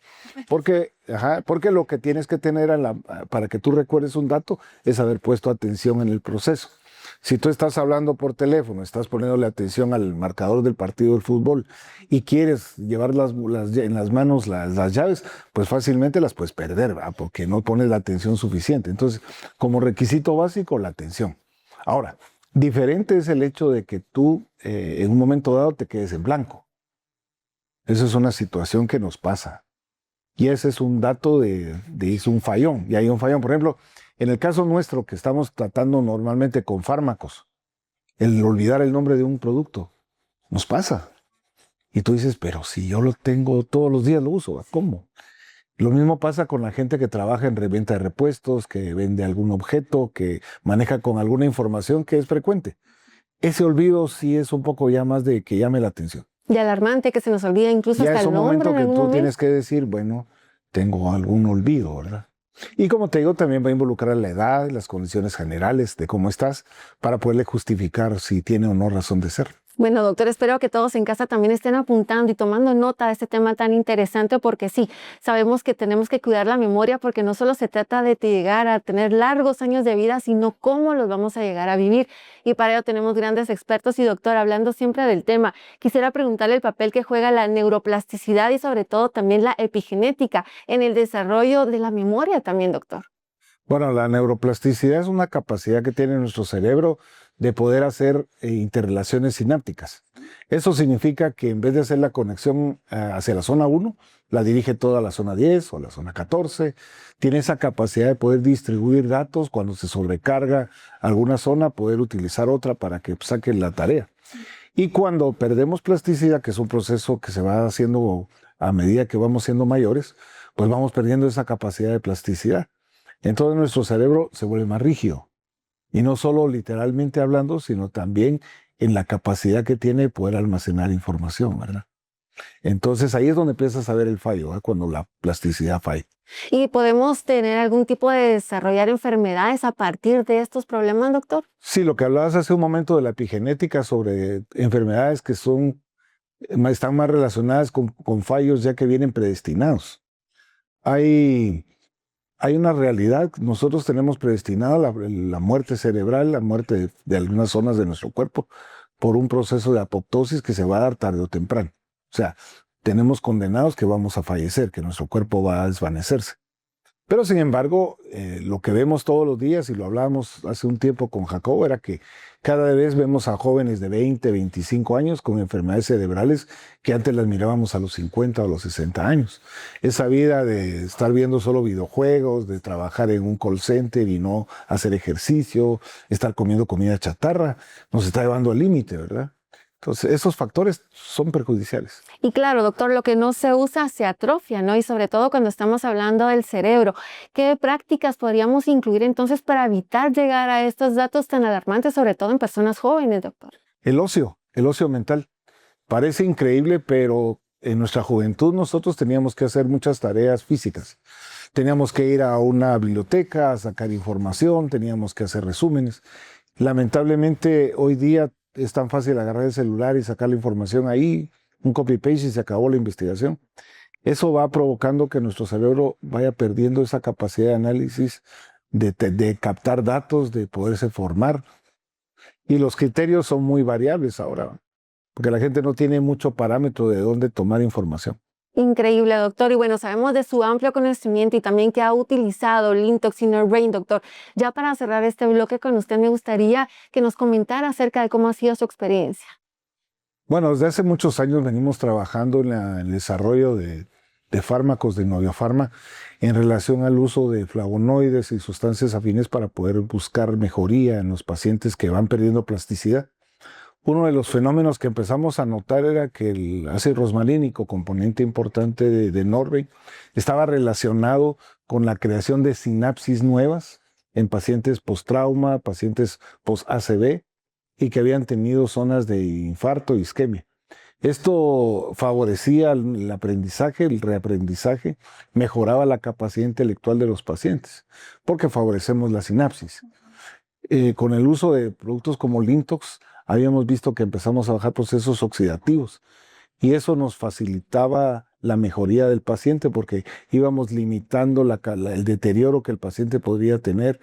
D: Porque lo que tienes que tener para que tú recuerdes un dato es haber puesto atención en el proceso. Si tú estás hablando por teléfono, estás poniéndole atención al marcador del partido del fútbol y quieres llevar en las manos las llaves, pues fácilmente las puedes perder, ¿verdad? Porque no pones la atención suficiente. Entonces, como requisito básico, la atención. Ahora, diferente es el hecho de que tú en un momento dado te quedes en blanco. Eso es una situación que nos pasa. Y ese es un dato es un fallón. Y hay un fallón. Por ejemplo, en el caso nuestro que estamos tratando normalmente con fármacos, el olvidar el nombre de un producto, nos pasa. Y tú dices, pero si yo lo tengo todos los días, lo uso, ¿cómo? Lo mismo pasa con la gente que trabaja en reventa de repuestos, que vende algún objeto, que maneja con alguna información que es frecuente. Ese olvido sí es un poco ya más de que llame la atención.
B: Y alarmante que se nos olvida incluso
D: Ya
B: hasta
D: es
B: el
D: un
B: nombre
D: momento
B: en
D: que
B: algún
D: tú
B: momento.
D: tienes que decir, bueno, tengo algún olvido, ¿verdad? Y como te digo, también va a involucrar la edad, las condiciones generales de cómo estás, para poderle justificar si tiene o no razón de ser.
B: Bueno, doctor, espero que todos en casa también estén apuntando y tomando nota de este tema tan interesante, porque sí, sabemos que tenemos que cuidar la memoria, porque no solo se trata de llegar a tener largos años de vida, sino cómo los vamos a llegar a vivir. Y para ello tenemos grandes expertos. Y doctor, hablando siempre del tema, quisiera preguntarle el papel que juega la neuroplasticidad y sobre todo también la epigenética en el desarrollo de la memoria también, doctor.
D: Bueno, la neuroplasticidad es una capacidad que tiene nuestro cerebro de poder hacer interrelaciones sinápticas. Eso significa que en vez de hacer la conexión hacia la zona 1, la dirige toda a la zona 10 o la zona 14. Tiene esa capacidad de poder distribuir datos cuando se sobrecarga alguna zona, poder utilizar otra para que saque la tarea. Y cuando perdemos plasticidad, que es un proceso que se va haciendo a medida que vamos siendo mayores, pues vamos perdiendo esa capacidad de plasticidad. Entonces nuestro cerebro se vuelve más rígido. Y no solo literalmente hablando, sino también en la capacidad que tiene de poder almacenar información, ¿verdad? Entonces ahí es donde empiezas a ver el fallo, ¿eh? Cuando la plasticidad falla.
B: ¿Y podemos tener algún tipo de desarrollar enfermedades a partir de estos problemas, doctor?
D: Sí, lo que hablabas hace un momento de la epigenética sobre enfermedades que están más relacionadas con fallos ya que vienen predestinados. Hay una realidad, nosotros tenemos predestinada la muerte cerebral, la muerte de algunas zonas de nuestro cuerpo por un proceso de apoptosis que se va a dar tarde o temprano. O sea, tenemos condenados que vamos a fallecer, que nuestro cuerpo va a desvanecerse. Pero sin embargo, lo que vemos todos los días, y lo hablábamos hace un tiempo con Jacobo, era que cada vez vemos a jóvenes de 20, 25 años con enfermedades cerebrales que antes las mirábamos a los 50 o a los 60 años. Esa vida de estar viendo solo videojuegos, de trabajar en un call center y no hacer ejercicio, estar comiendo comida chatarra, nos está llevando al límite, ¿verdad? Entonces, esos factores son perjudiciales.
B: Y claro, doctor, lo que no se usa se atrofia, ¿no? Y sobre todo cuando estamos hablando del cerebro. ¿Qué prácticas podríamos incluir entonces para evitar llegar a estos datos tan alarmantes, sobre todo en personas jóvenes, doctor?
D: El ocio mental. Parece increíble, pero en nuestra juventud nosotros teníamos que hacer muchas tareas físicas. Teníamos que ir a una biblioteca a sacar información, teníamos que hacer resúmenes. Lamentablemente, hoy día es tan fácil agarrar el celular y sacar la información ahí, un copy-paste y se acabó la investigación. Eso va provocando que nuestro cerebro vaya perdiendo esa capacidad de análisis, de captar datos, de poderse formar. Y los criterios son muy variables ahora, porque la gente no tiene mucho parámetro de dónde tomar información.
B: Increíble, doctor. Y bueno, sabemos de su amplio conocimiento y también que ha utilizado Lintox Inner Brain, doctor. Ya para cerrar este bloque con usted, me gustaría que nos comentara acerca de cómo ha sido su experiencia.
D: Bueno, desde hace muchos años venimos trabajando en el desarrollo de fármacos, de Noviofarma, en relación al uso de flavonoides y sustancias afines para poder buscar mejoría en los pacientes que van perdiendo plasticidad. Uno de los fenómenos que empezamos a notar era que el ácido rosmarínico, componente importante de Norbrain, estaba relacionado con la creación de sinapsis nuevas en pacientes post-trauma, pacientes post-ACV y que habían tenido zonas de infarto y isquemia. Esto favorecía el aprendizaje, el reaprendizaje, mejoraba la capacidad intelectual de los pacientes, porque favorecemos la sinapsis. Con el uso de productos como Lintox, habíamos visto que empezamos a bajar procesos oxidativos y eso nos facilitaba la mejoría del paciente porque íbamos limitando el deterioro que el paciente podría tener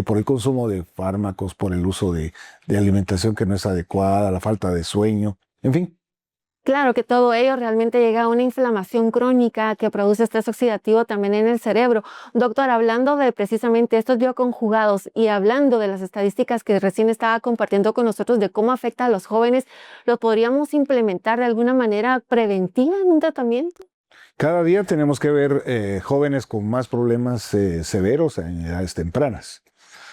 D: por el consumo de fármacos, por el uso de alimentación que no es adecuada, la falta de sueño, en fin.
B: Claro que todo ello realmente llega a una inflamación crónica que produce estrés oxidativo también en el cerebro. Doctor, hablando de precisamente estos bioconjugados y hablando de las estadísticas que recién estaba compartiendo con nosotros de cómo afecta a los jóvenes, ¿los podríamos implementar de alguna manera preventiva en un tratamiento?
D: Cada día tenemos que ver jóvenes con más problemas severos en edades tempranas.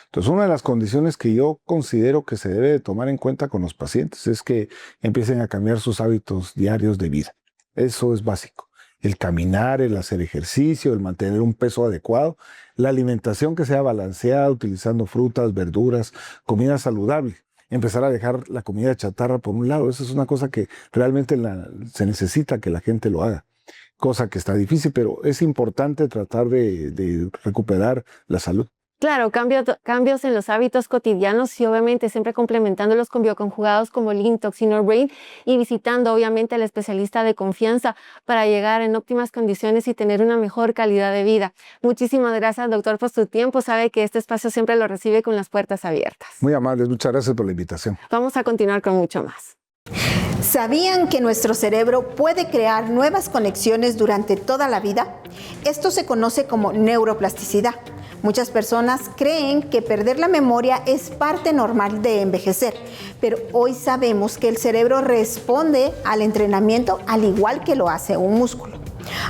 D: Entonces, una de las condiciones que yo considero que se debe de tomar en cuenta con los pacientes es que empiecen a cambiar sus hábitos diarios de vida. Eso es básico. El caminar, el hacer ejercicio, el mantener un peso adecuado, la alimentación que sea balanceada, utilizando frutas, verduras, comida saludable. Empezar a dejar la comida chatarra por un lado. Eso es una cosa que realmente se necesita que la gente lo haga. Cosa que está difícil, pero es importante tratar de recuperar la salud.
B: Claro, cambios en los hábitos cotidianos y obviamente siempre complementándolos con bioconjugados como Lean, Toxin or Brain y visitando obviamente al especialista de confianza para llegar en óptimas condiciones y tener una mejor calidad de vida. Muchísimas gracias, doctor, por su tiempo. Sabe que este espacio siempre lo recibe con las puertas abiertas.
D: Muy amables, muchas gracias por la invitación.
B: Vamos a continuar con mucho más.
A: ¿Sabían que nuestro cerebro puede crear nuevas conexiones durante toda la vida? Esto se conoce como neuroplasticidad. Muchas personas creen que perder la memoria es parte normal de envejecer, pero hoy sabemos que el cerebro responde al entrenamiento al igual que lo hace un músculo.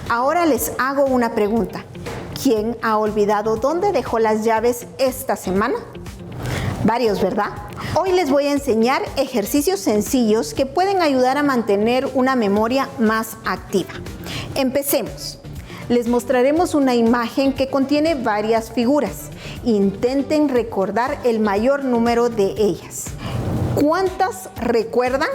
A: Ahora les hago una pregunta. ¿Quién ha olvidado dónde dejó las llaves esta semana? Varios, ¿verdad? Hoy les voy a enseñar ejercicios sencillos que pueden ayudar a mantener una memoria más activa. Empecemos. Les mostraremos una imagen que contiene varias figuras. Intenten recordar el mayor número de ellas. ¿Cuántas recuerdan?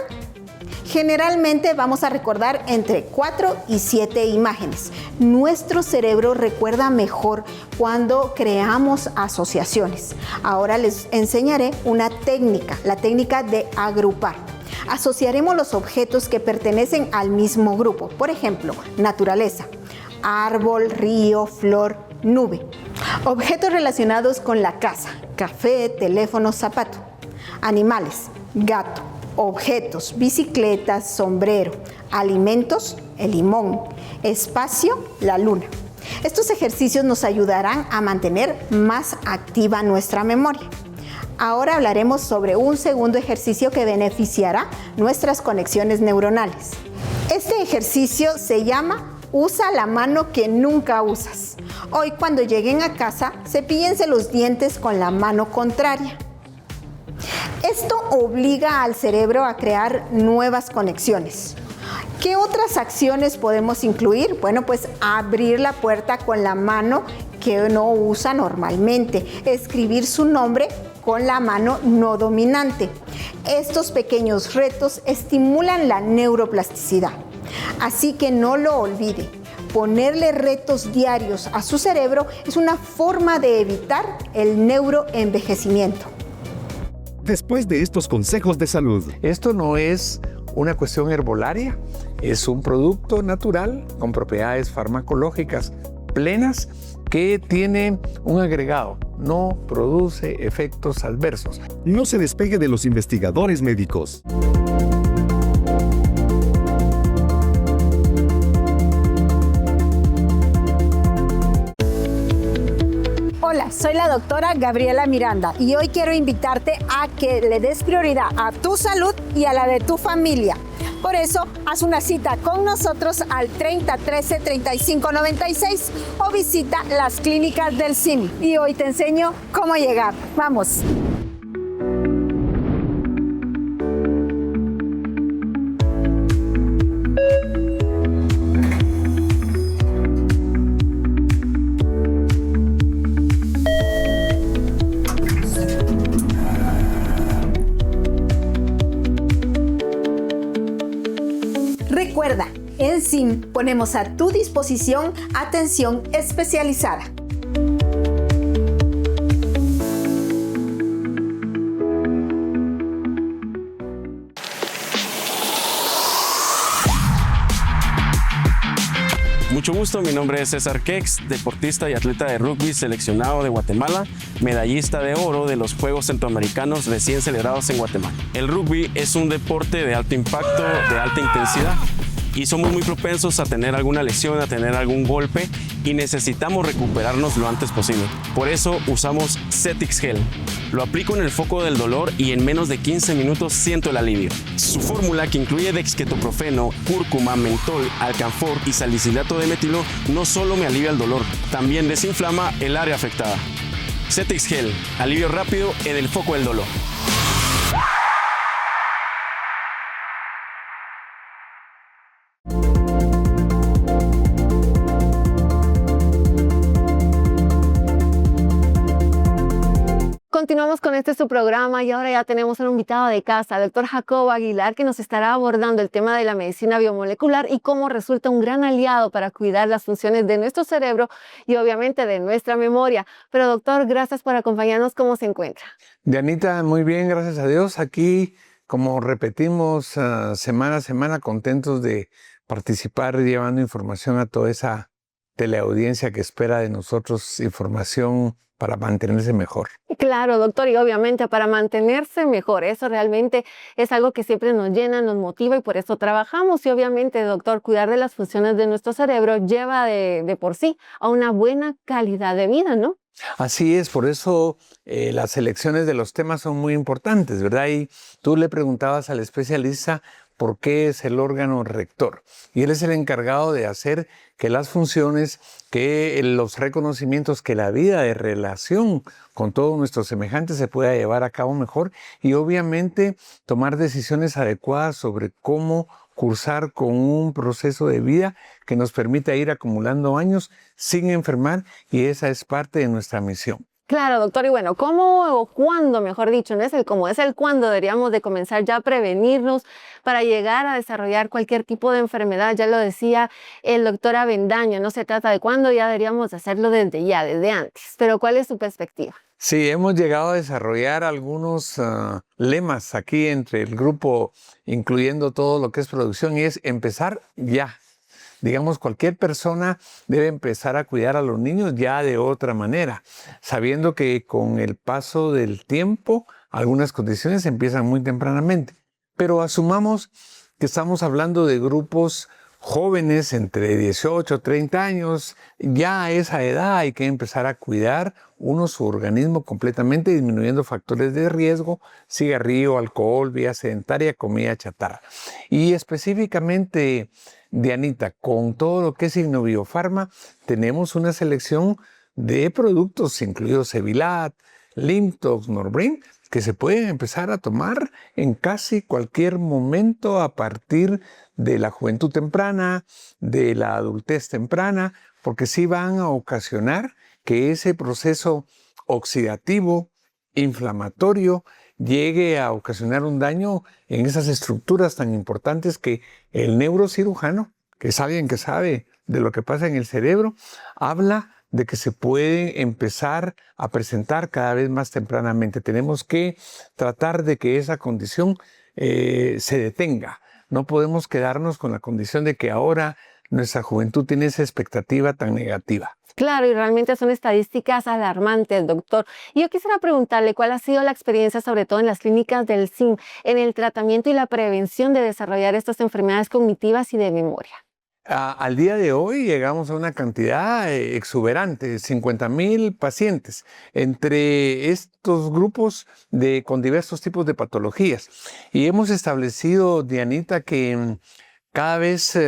A: Generalmente vamos a recordar entre 4 y 7 imágenes. Nuestro cerebro recuerda mejor cuando creamos asociaciones. Ahora les enseñaré una técnica, la técnica de agrupar. Asociaremos los objetos que pertenecen al mismo grupo. Por ejemplo, naturaleza, árbol, río, flor, nube. Objetos relacionados con la casa, café, teléfono, zapato. Animales, gato. Objetos, bicicletas, sombrero. Alimentos, el limón. Espacio, la luna. Estos ejercicios nos ayudarán a mantener más activa nuestra memoria. Ahora hablaremos sobre un segundo ejercicio que beneficiará nuestras conexiones neuronales. Este ejercicio se llama Usa la mano que nunca usas. Hoy cuando lleguen a casa, cepíllense los dientes con la mano contraria. Esto obliga al cerebro a crear nuevas conexiones. ¿Qué otras acciones podemos incluir? Bueno, pues abrir la puerta con la mano que no usa normalmente, escribir su nombre con la mano no dominante. Estos pequeños retos estimulan la neuroplasticidad, así que no lo olvide. Ponerle retos diarios a su cerebro es una forma de evitar el neuroenvejecimiento.
C: Después de estos consejos de salud.
F: Esto no es una cuestión herbolaria, es un producto natural con propiedades farmacológicas plenas que tiene un agregado, no produce efectos adversos.
C: No se despegue de los investigadores médicos.
A: Hola, soy la doctora Gabriela Miranda y hoy quiero invitarte a que le des prioridad a tu salud y a la de tu familia. Por eso, haz una cita con nosotros al 30 13 35 96 o visita las clínicas del CIMI. Y hoy te enseño cómo llegar. ¡Vamos! Recuerda, en CIM ponemos a tu disposición atención especializada.
H: Mucho gusto, mi nombre es César Kex, deportista y atleta de rugby seleccionado de Guatemala, medallista de oro de los Juegos Centroamericanos recién celebrados en Guatemala. El rugby es un deporte de alto impacto, de alta intensidad y somos muy propensos a tener alguna lesión, a tener algún golpe y necesitamos recuperarnos lo antes posible. Por eso usamos Cetix Gel. Lo aplico en el foco del dolor y en menos de 15 minutos siento el alivio. Su fórmula, que incluye dexketoprofeno, cúrcuma, mentol, alcanfor y salicilato de metilo, no solo me alivia el dolor, también desinflama el área afectada. Cetix Gel, alivio rápido en el foco del dolor.
B: Continuamos con su programa y ahora ya tenemos un invitado de casa, el doctor Jacobo Aguilar, que nos estará abordando el tema de la medicina biomolecular y cómo resulta un gran aliado para cuidar las funciones de nuestro cerebro y obviamente de nuestra memoria. Pero doctor, gracias por acompañarnos. ¿Cómo se encuentra?
F: Dianita, muy bien, gracias a Dios. Aquí, como repetimos semana a semana, contentos de participar llevando información a toda esa teleaudiencia que espera de nosotros información para mantenerse mejor.
B: Claro, doctor, y obviamente para mantenerse mejor, eso realmente es algo que siempre nos llena, nos motiva y por eso trabajamos. Y obviamente, doctor, cuidar de las funciones de nuestro cerebro lleva de por sí a una buena calidad de vida, ¿no?
F: Así es, por eso las selecciones de los temas son muy importantes, ¿verdad? Y tú le preguntabas al especialista por qué es el órgano rector. Y él es el encargado de hacer que las funciones, que los reconocimientos, que la vida de relación con todos nuestros semejantes se pueda llevar a cabo mejor y obviamente tomar decisiones adecuadas sobre cómo cursar con un proceso de vida que nos permita ir acumulando años sin enfermar, y esa es parte de nuestra misión.
B: Claro, doctor, y bueno, ¿cómo o cuándo, mejor dicho, no es el cómo, es el cuándo deberíamos de comenzar ya a prevenirnos para llegar a desarrollar cualquier tipo de enfermedad? Ya lo decía el doctor Avendaño, no se trata de cuándo, ya deberíamos hacerlo desde ya, desde antes. Pero ¿cuál es su perspectiva?
F: Sí, hemos llegado a desarrollar algunos lemas aquí entre el grupo, incluyendo todo lo que es producción, y es empezar ya. Digamos, cualquier persona debe empezar a cuidar a los niños ya de otra manera, sabiendo que con el paso del tiempo algunas condiciones empiezan muy tempranamente. Pero asumamos que estamos hablando de grupos jóvenes entre 18 y 30 años, ya a esa edad hay que empezar a cuidar su organismo completamente, disminuyendo factores de riesgo, cigarrillo, alcohol, vía sedentaria, comida chatarra. Y específicamente, Dianita, con todo lo que es Innoviofarma, tenemos una selección de productos, incluidos Evilat, Limtox, Norbrain, que se pueden empezar a tomar en casi cualquier momento a partir de la juventud temprana, de la adultez temprana, porque sí van a ocasionar que ese proceso oxidativo, inflamatorio, llegue a ocasionar un daño en esas estructuras tan importantes que el neurocirujano, que es alguien que sabe de lo que pasa en el cerebro, habla de que se puede empezar a presentar cada vez más tempranamente. Tenemos que tratar de que esa condición se detenga. No podemos quedarnos con la condición de que ahora nuestra juventud tiene esa expectativa tan negativa.
B: Claro, y realmente son estadísticas alarmantes, doctor. Y yo quisiera preguntarle cuál ha sido la experiencia, sobre todo en las clínicas del CIM, en el tratamiento y la prevención de desarrollar estas enfermedades cognitivas y de memoria.
F: Al día de hoy llegamos a una cantidad exuberante, 50,000 pacientes, entre estos grupos con diversos tipos de patologías. Y hemos establecido, Dianita, que cada vez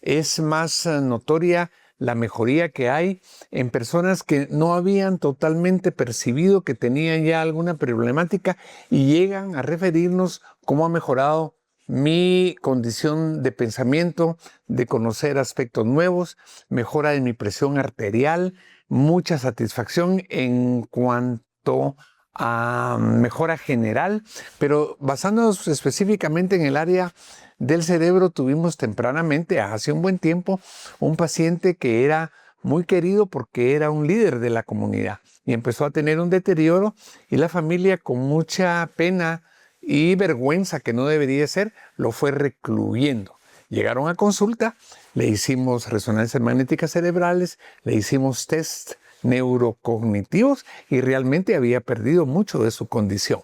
F: es más notoria la mejoría que hay en personas que no habían totalmente percibido que tenían ya alguna problemática y llegan a referirnos cómo ha mejorado mi condición de pensamiento, de conocer aspectos nuevos, mejora de mi presión arterial, mucha satisfacción en cuanto a mejora general, pero basándonos específicamente en el área del cerebro, tuvimos tempranamente, hace un buen tiempo, un paciente que era muy querido porque era un líder de la comunidad y empezó a tener un deterioro y la familia, con mucha pena y vergüenza que no debería ser, lo fue recluyendo. Llegaron a consulta, le hicimos resonancias magnéticas cerebrales, le hicimos test neurocognitivos y realmente había perdido mucho de su condición.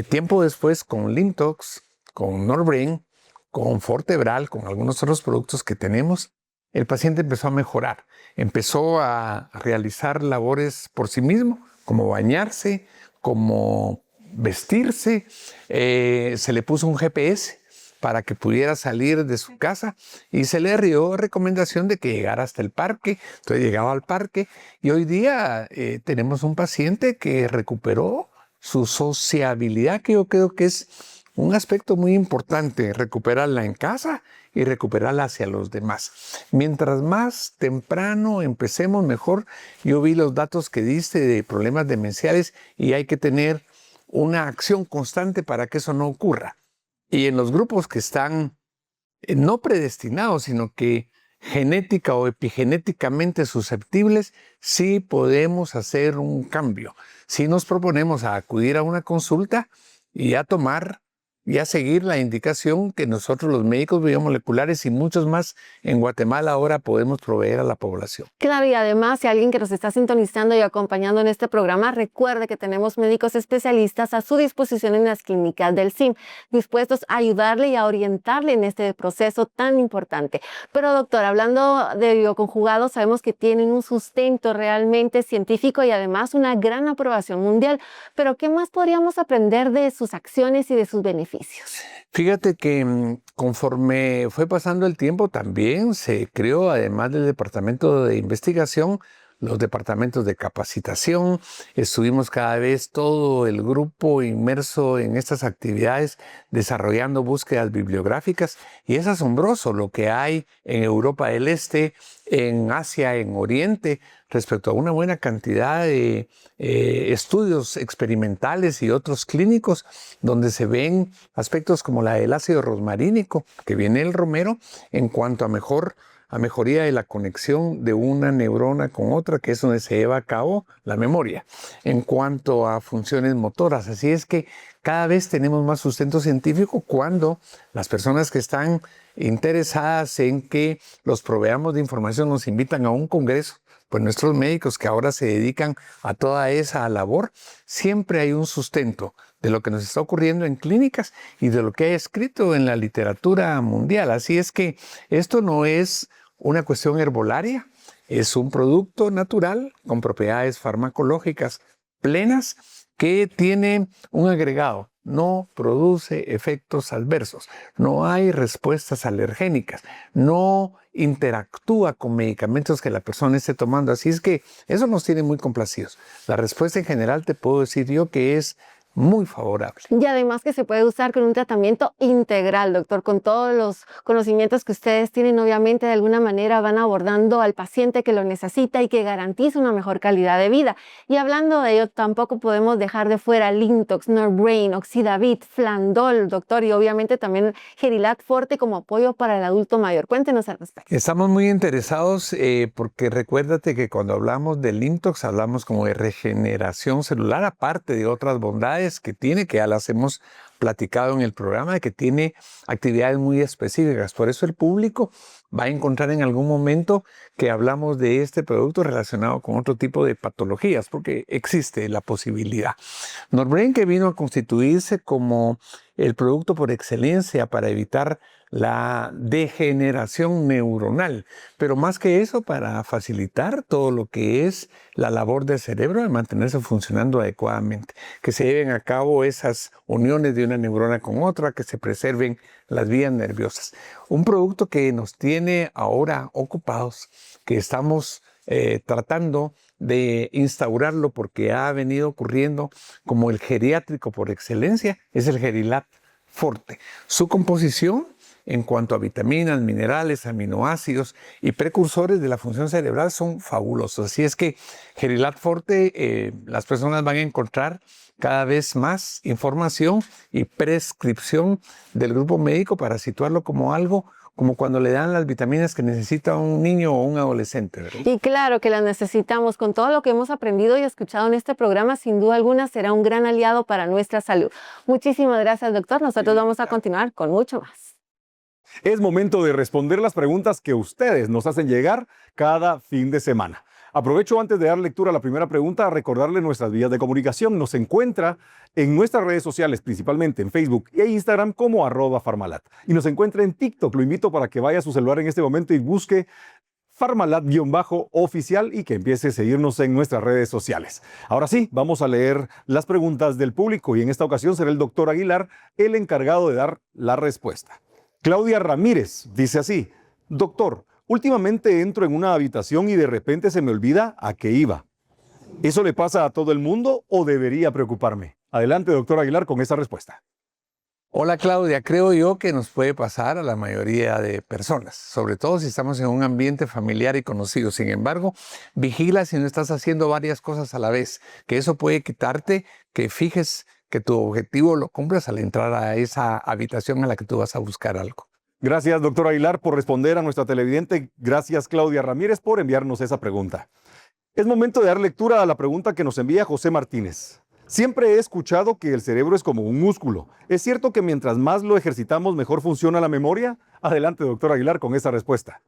F: Tiempo después, con Limtox, con Norbrain, con Fortebral, con algunos otros productos que tenemos, el paciente empezó a mejorar, empezó a realizar labores por sí mismo, como bañarse, como vestirse, se le puso un GPS para que pudiera salir de su casa y se le dio recomendación de que llegara hasta el parque. Entonces llegaba al parque y hoy día tenemos un paciente que recuperó su sociabilidad, que yo creo que es un aspecto muy importante, recuperarla en casa y recuperarla hacia los demás. Mientras más temprano empecemos, mejor. Yo vi los datos que diste de problemas demenciales y hay que tener una acción constante para que eso no ocurra. Y en los grupos que están no predestinados, sino que genética o epigenéticamente susceptibles, sí podemos hacer un cambio. Si nos proponemos a acudir a una consulta y a tomar y a seguir la indicación que nosotros los médicos biomoleculares y muchos más en Guatemala ahora podemos proveer a la población.
B: Claro, y además, si alguien que nos está sintonizando y acompañando en este programa, recuerde que tenemos médicos especialistas a su disposición en las clínicas del CIM, dispuestos a ayudarle y a orientarle en este proceso tan importante. Pero doctor, hablando de bioconjugados, sabemos que tienen un sustento realmente científico y además una gran aprobación mundial. Pero ¿qué más podríamos aprender de sus acciones y de sus beneficios?
F: Fíjate que conforme fue pasando el tiempo también se creó, además del departamento de investigación, los departamentos de capacitación. Estuvimos cada vez todo el grupo inmerso en estas actividades, desarrollando búsquedas bibliográficas, y es asombroso lo que hay en Europa del Este, en Asia, en Oriente, respecto a una buena cantidad de estudios experimentales y otros clínicos, donde se ven aspectos como la del ácido rosmarínico, que viene el romero, en cuanto a mejoría de la conexión de una neurona con otra, que es donde se lleva a cabo la memoria, en cuanto a funciones motoras. Así es que cada vez tenemos más sustento científico cuando las personas que están interesadas en que los proveamos de información nos invitan a un congreso. Pues nuestros médicos que ahora se dedican a toda esa labor, siempre hay un sustento de lo que nos está ocurriendo en clínicas y de lo que hay escrito en la literatura mundial. Así es que esto no es una cuestión herbolaria, es un producto natural con propiedades farmacológicas plenas que tiene un agregado. No produce efectos adversos, no hay respuestas alergénicas, no interactúa con medicamentos que la persona esté tomando. Así es que eso nos tiene muy complacidos. La respuesta en general te puedo decir yo que es muy favorable.
B: Y además que se puede usar con un tratamiento integral, doctor, con todos los conocimientos que ustedes tienen, obviamente de alguna manera van abordando al paciente que lo necesita y que garantiza una mejor calidad de vida. Y hablando de ello, tampoco podemos dejar de fuera Lintox, Norbrain, Oxidavit, Flandol, doctor, y obviamente también Gerilat Forte como apoyo para el adulto mayor. Cuéntenos al respecto.
F: Estamos muy interesados porque recuérdate que cuando hablamos de Lintox hablamos como de regeneración celular, aparte de otras bondades que tiene, que ya las hemos platicado en el programa, que tiene actividades muy específicas. Por eso el público va a encontrar en algún momento que hablamos de este producto relacionado con otro tipo de patologías, porque existe la posibilidad. Norbrain, que vino a constituirse como el producto por excelencia para evitar la degeneración neuronal, pero más que eso, para facilitar todo lo que es la labor del cerebro de mantenerse funcionando adecuadamente, que se lleven a cabo esas uniones de una neurona con otra, que se preserven las vías nerviosas. Un producto que nos tiene ahora ocupados, que estamos tratando de instaurarlo porque ha venido ocurriendo como el geriátrico por excelencia, es el Gerilat Forte. Su composición en cuanto a vitaminas, minerales, aminoácidos y precursores de la función cerebral son fabulosos. Así es que Gerilat Forte, las personas van a encontrar cada vez más información y prescripción del grupo médico para situarlo como algo como cuando le dan las vitaminas que necesita un niño o un adolescente, ¿verdad?
B: Y claro que las necesitamos. Con todo lo que hemos aprendido y escuchado en este programa, sin duda alguna será un gran aliado para nuestra salud. Muchísimas gracias, doctor. Nosotros vamos a continuar con mucho más.
C: Es momento de responder las preguntas que ustedes nos hacen llegar cada fin de semana. Aprovecho antes de dar lectura a la primera pregunta a recordarle nuestras vías de comunicación. Nos encuentra en nuestras redes sociales, principalmente en Facebook e Instagram como @Farmalat. Y nos encuentra en TikTok. Lo invito para que vaya a su celular en este momento y busque Farmalat_oficial y que empiece a seguirnos en nuestras redes sociales. Ahora sí, vamos a leer las preguntas del público y en esta ocasión será el doctor Aguilar el encargado de dar la respuesta. Claudia Ramírez dice así: doctor, últimamente entro en una habitación y de repente se me olvida a qué iba. ¿Eso le pasa a todo el mundo o debería preocuparme? Adelante, doctor Aguilar, con esa respuesta.
F: Hola Claudia, creo yo que nos puede pasar a la mayoría de personas, sobre todo si estamos en un ambiente familiar y conocido. Sin embargo, vigila si no estás haciendo varias cosas a la vez, que eso puede quitarte, que fijes que tu objetivo lo cumplas al entrar a esa habitación a la que tú vas a buscar algo.
C: Gracias, doctor Aguilar, por responder a nuestra televidente. Gracias, Claudia Ramírez, por enviarnos esa pregunta. Es momento de dar lectura a la pregunta que nos envía José Martínez. Siempre he escuchado que el cerebro es como un músculo. ¿Es cierto que mientras más lo ejercitamos, mejor funciona la memoria? Adelante, doctor Aguilar, con esa respuesta.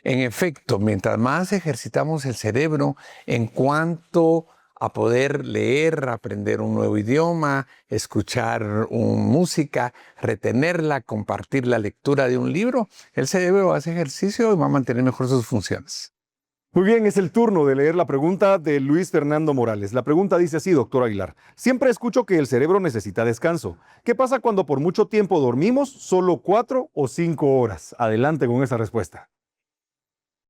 F: En efecto, mientras más ejercitamos el cerebro en cuanto a poder leer, aprender un nuevo idioma, escuchar música, retenerla, compartir la lectura de un libro, el cerebro hace ejercicio y va a mantener mejor sus funciones.
C: Muy bien, es el turno de leer la pregunta de Luis Fernando Morales. La pregunta dice así, doctor Aguilar. Siempre escucho que el cerebro necesita descanso. ¿Qué pasa cuando por mucho tiempo dormimos, solo 4 o 5 horas? Adelante con esa respuesta.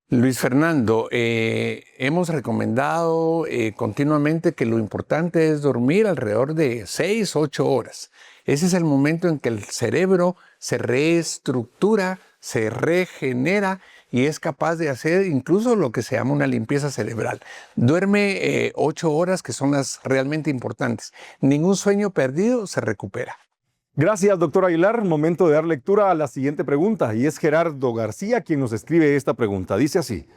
F: Luis Fernando, hemos recomendado continuamente que lo importante es dormir alrededor de 6, 8 horas. Ese es el momento en que el cerebro se reestructura, se regenera y es capaz de hacer incluso lo que se llama una limpieza cerebral. Duerme 8 horas, que son las realmente importantes. Ningún sueño perdido se recupera.
C: Gracias, doctor Aguilar. Momento de dar lectura a la siguiente pregunta, y es Gerardo García quien nos escribe esta pregunta. Dice así: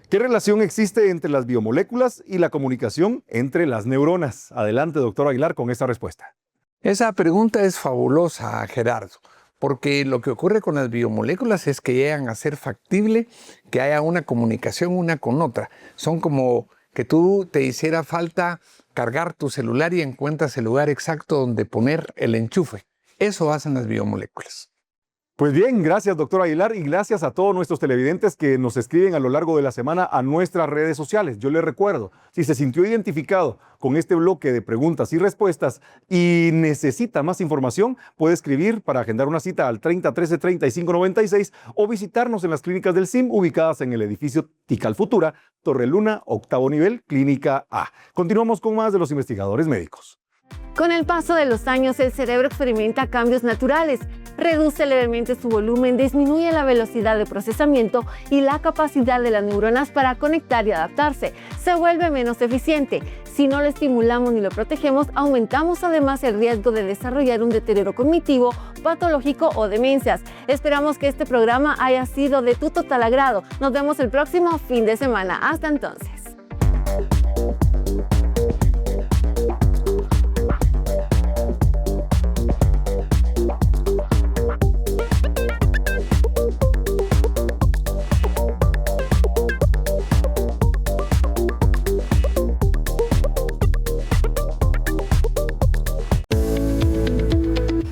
C: ¿qué relación existe entre las biomoléculas y la comunicación entre las neuronas? Adelante, doctor Aguilar, con esta respuesta.
F: Esa pregunta es fabulosa, Gerardo, porque lo que ocurre con las biomoléculas es que llegan a ser factible que haya una comunicación una con otra. Son como que tú te hiciera falta cargar tu celular y encuentras el lugar exacto donde poner el enchufe. Eso hacen las biomoléculas.
C: Pues bien, gracias, doctor Aguilar, y gracias a todos nuestros televidentes que nos escriben a lo largo de la semana a nuestras redes sociales. Yo les recuerdo, si se sintió identificado con este bloque de preguntas y respuestas y necesita más información, puede escribir para agendar una cita al 3013-3596 o visitarnos en las clínicas del CIM ubicadas en el edificio Tikal Futura, Torre Luna, 8º nivel, Clínica A. Continuamos con más de los investigadores médicos.
B: Con el paso de los años, el cerebro experimenta cambios naturales. Reduce levemente su volumen, disminuye la velocidad de procesamiento y la capacidad de las neuronas para conectar y adaptarse. Se vuelve menos eficiente. Si no lo estimulamos ni lo protegemos, aumentamos además el riesgo de desarrollar un deterioro cognitivo, patológico o demencias. Esperamos que este programa haya sido de tu total agrado. Nos vemos el próximo fin de semana. Hasta entonces.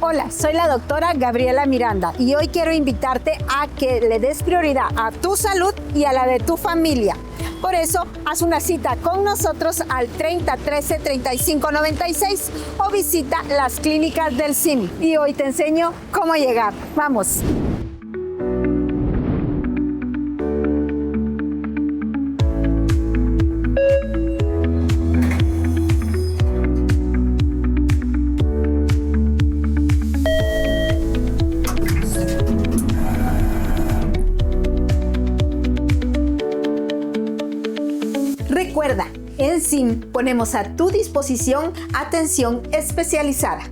A: Hola, soy la doctora Gabriela Miranda y hoy quiero invitarte a que le des prioridad a tu salud y a la de tu familia. Por eso, haz una cita con nosotros al 3013-3596 o visita las clínicas del CIM. Y hoy te enseño cómo llegar. ¡Vamos! Recuerda, en CIM ponemos a tu disposición atención especializada.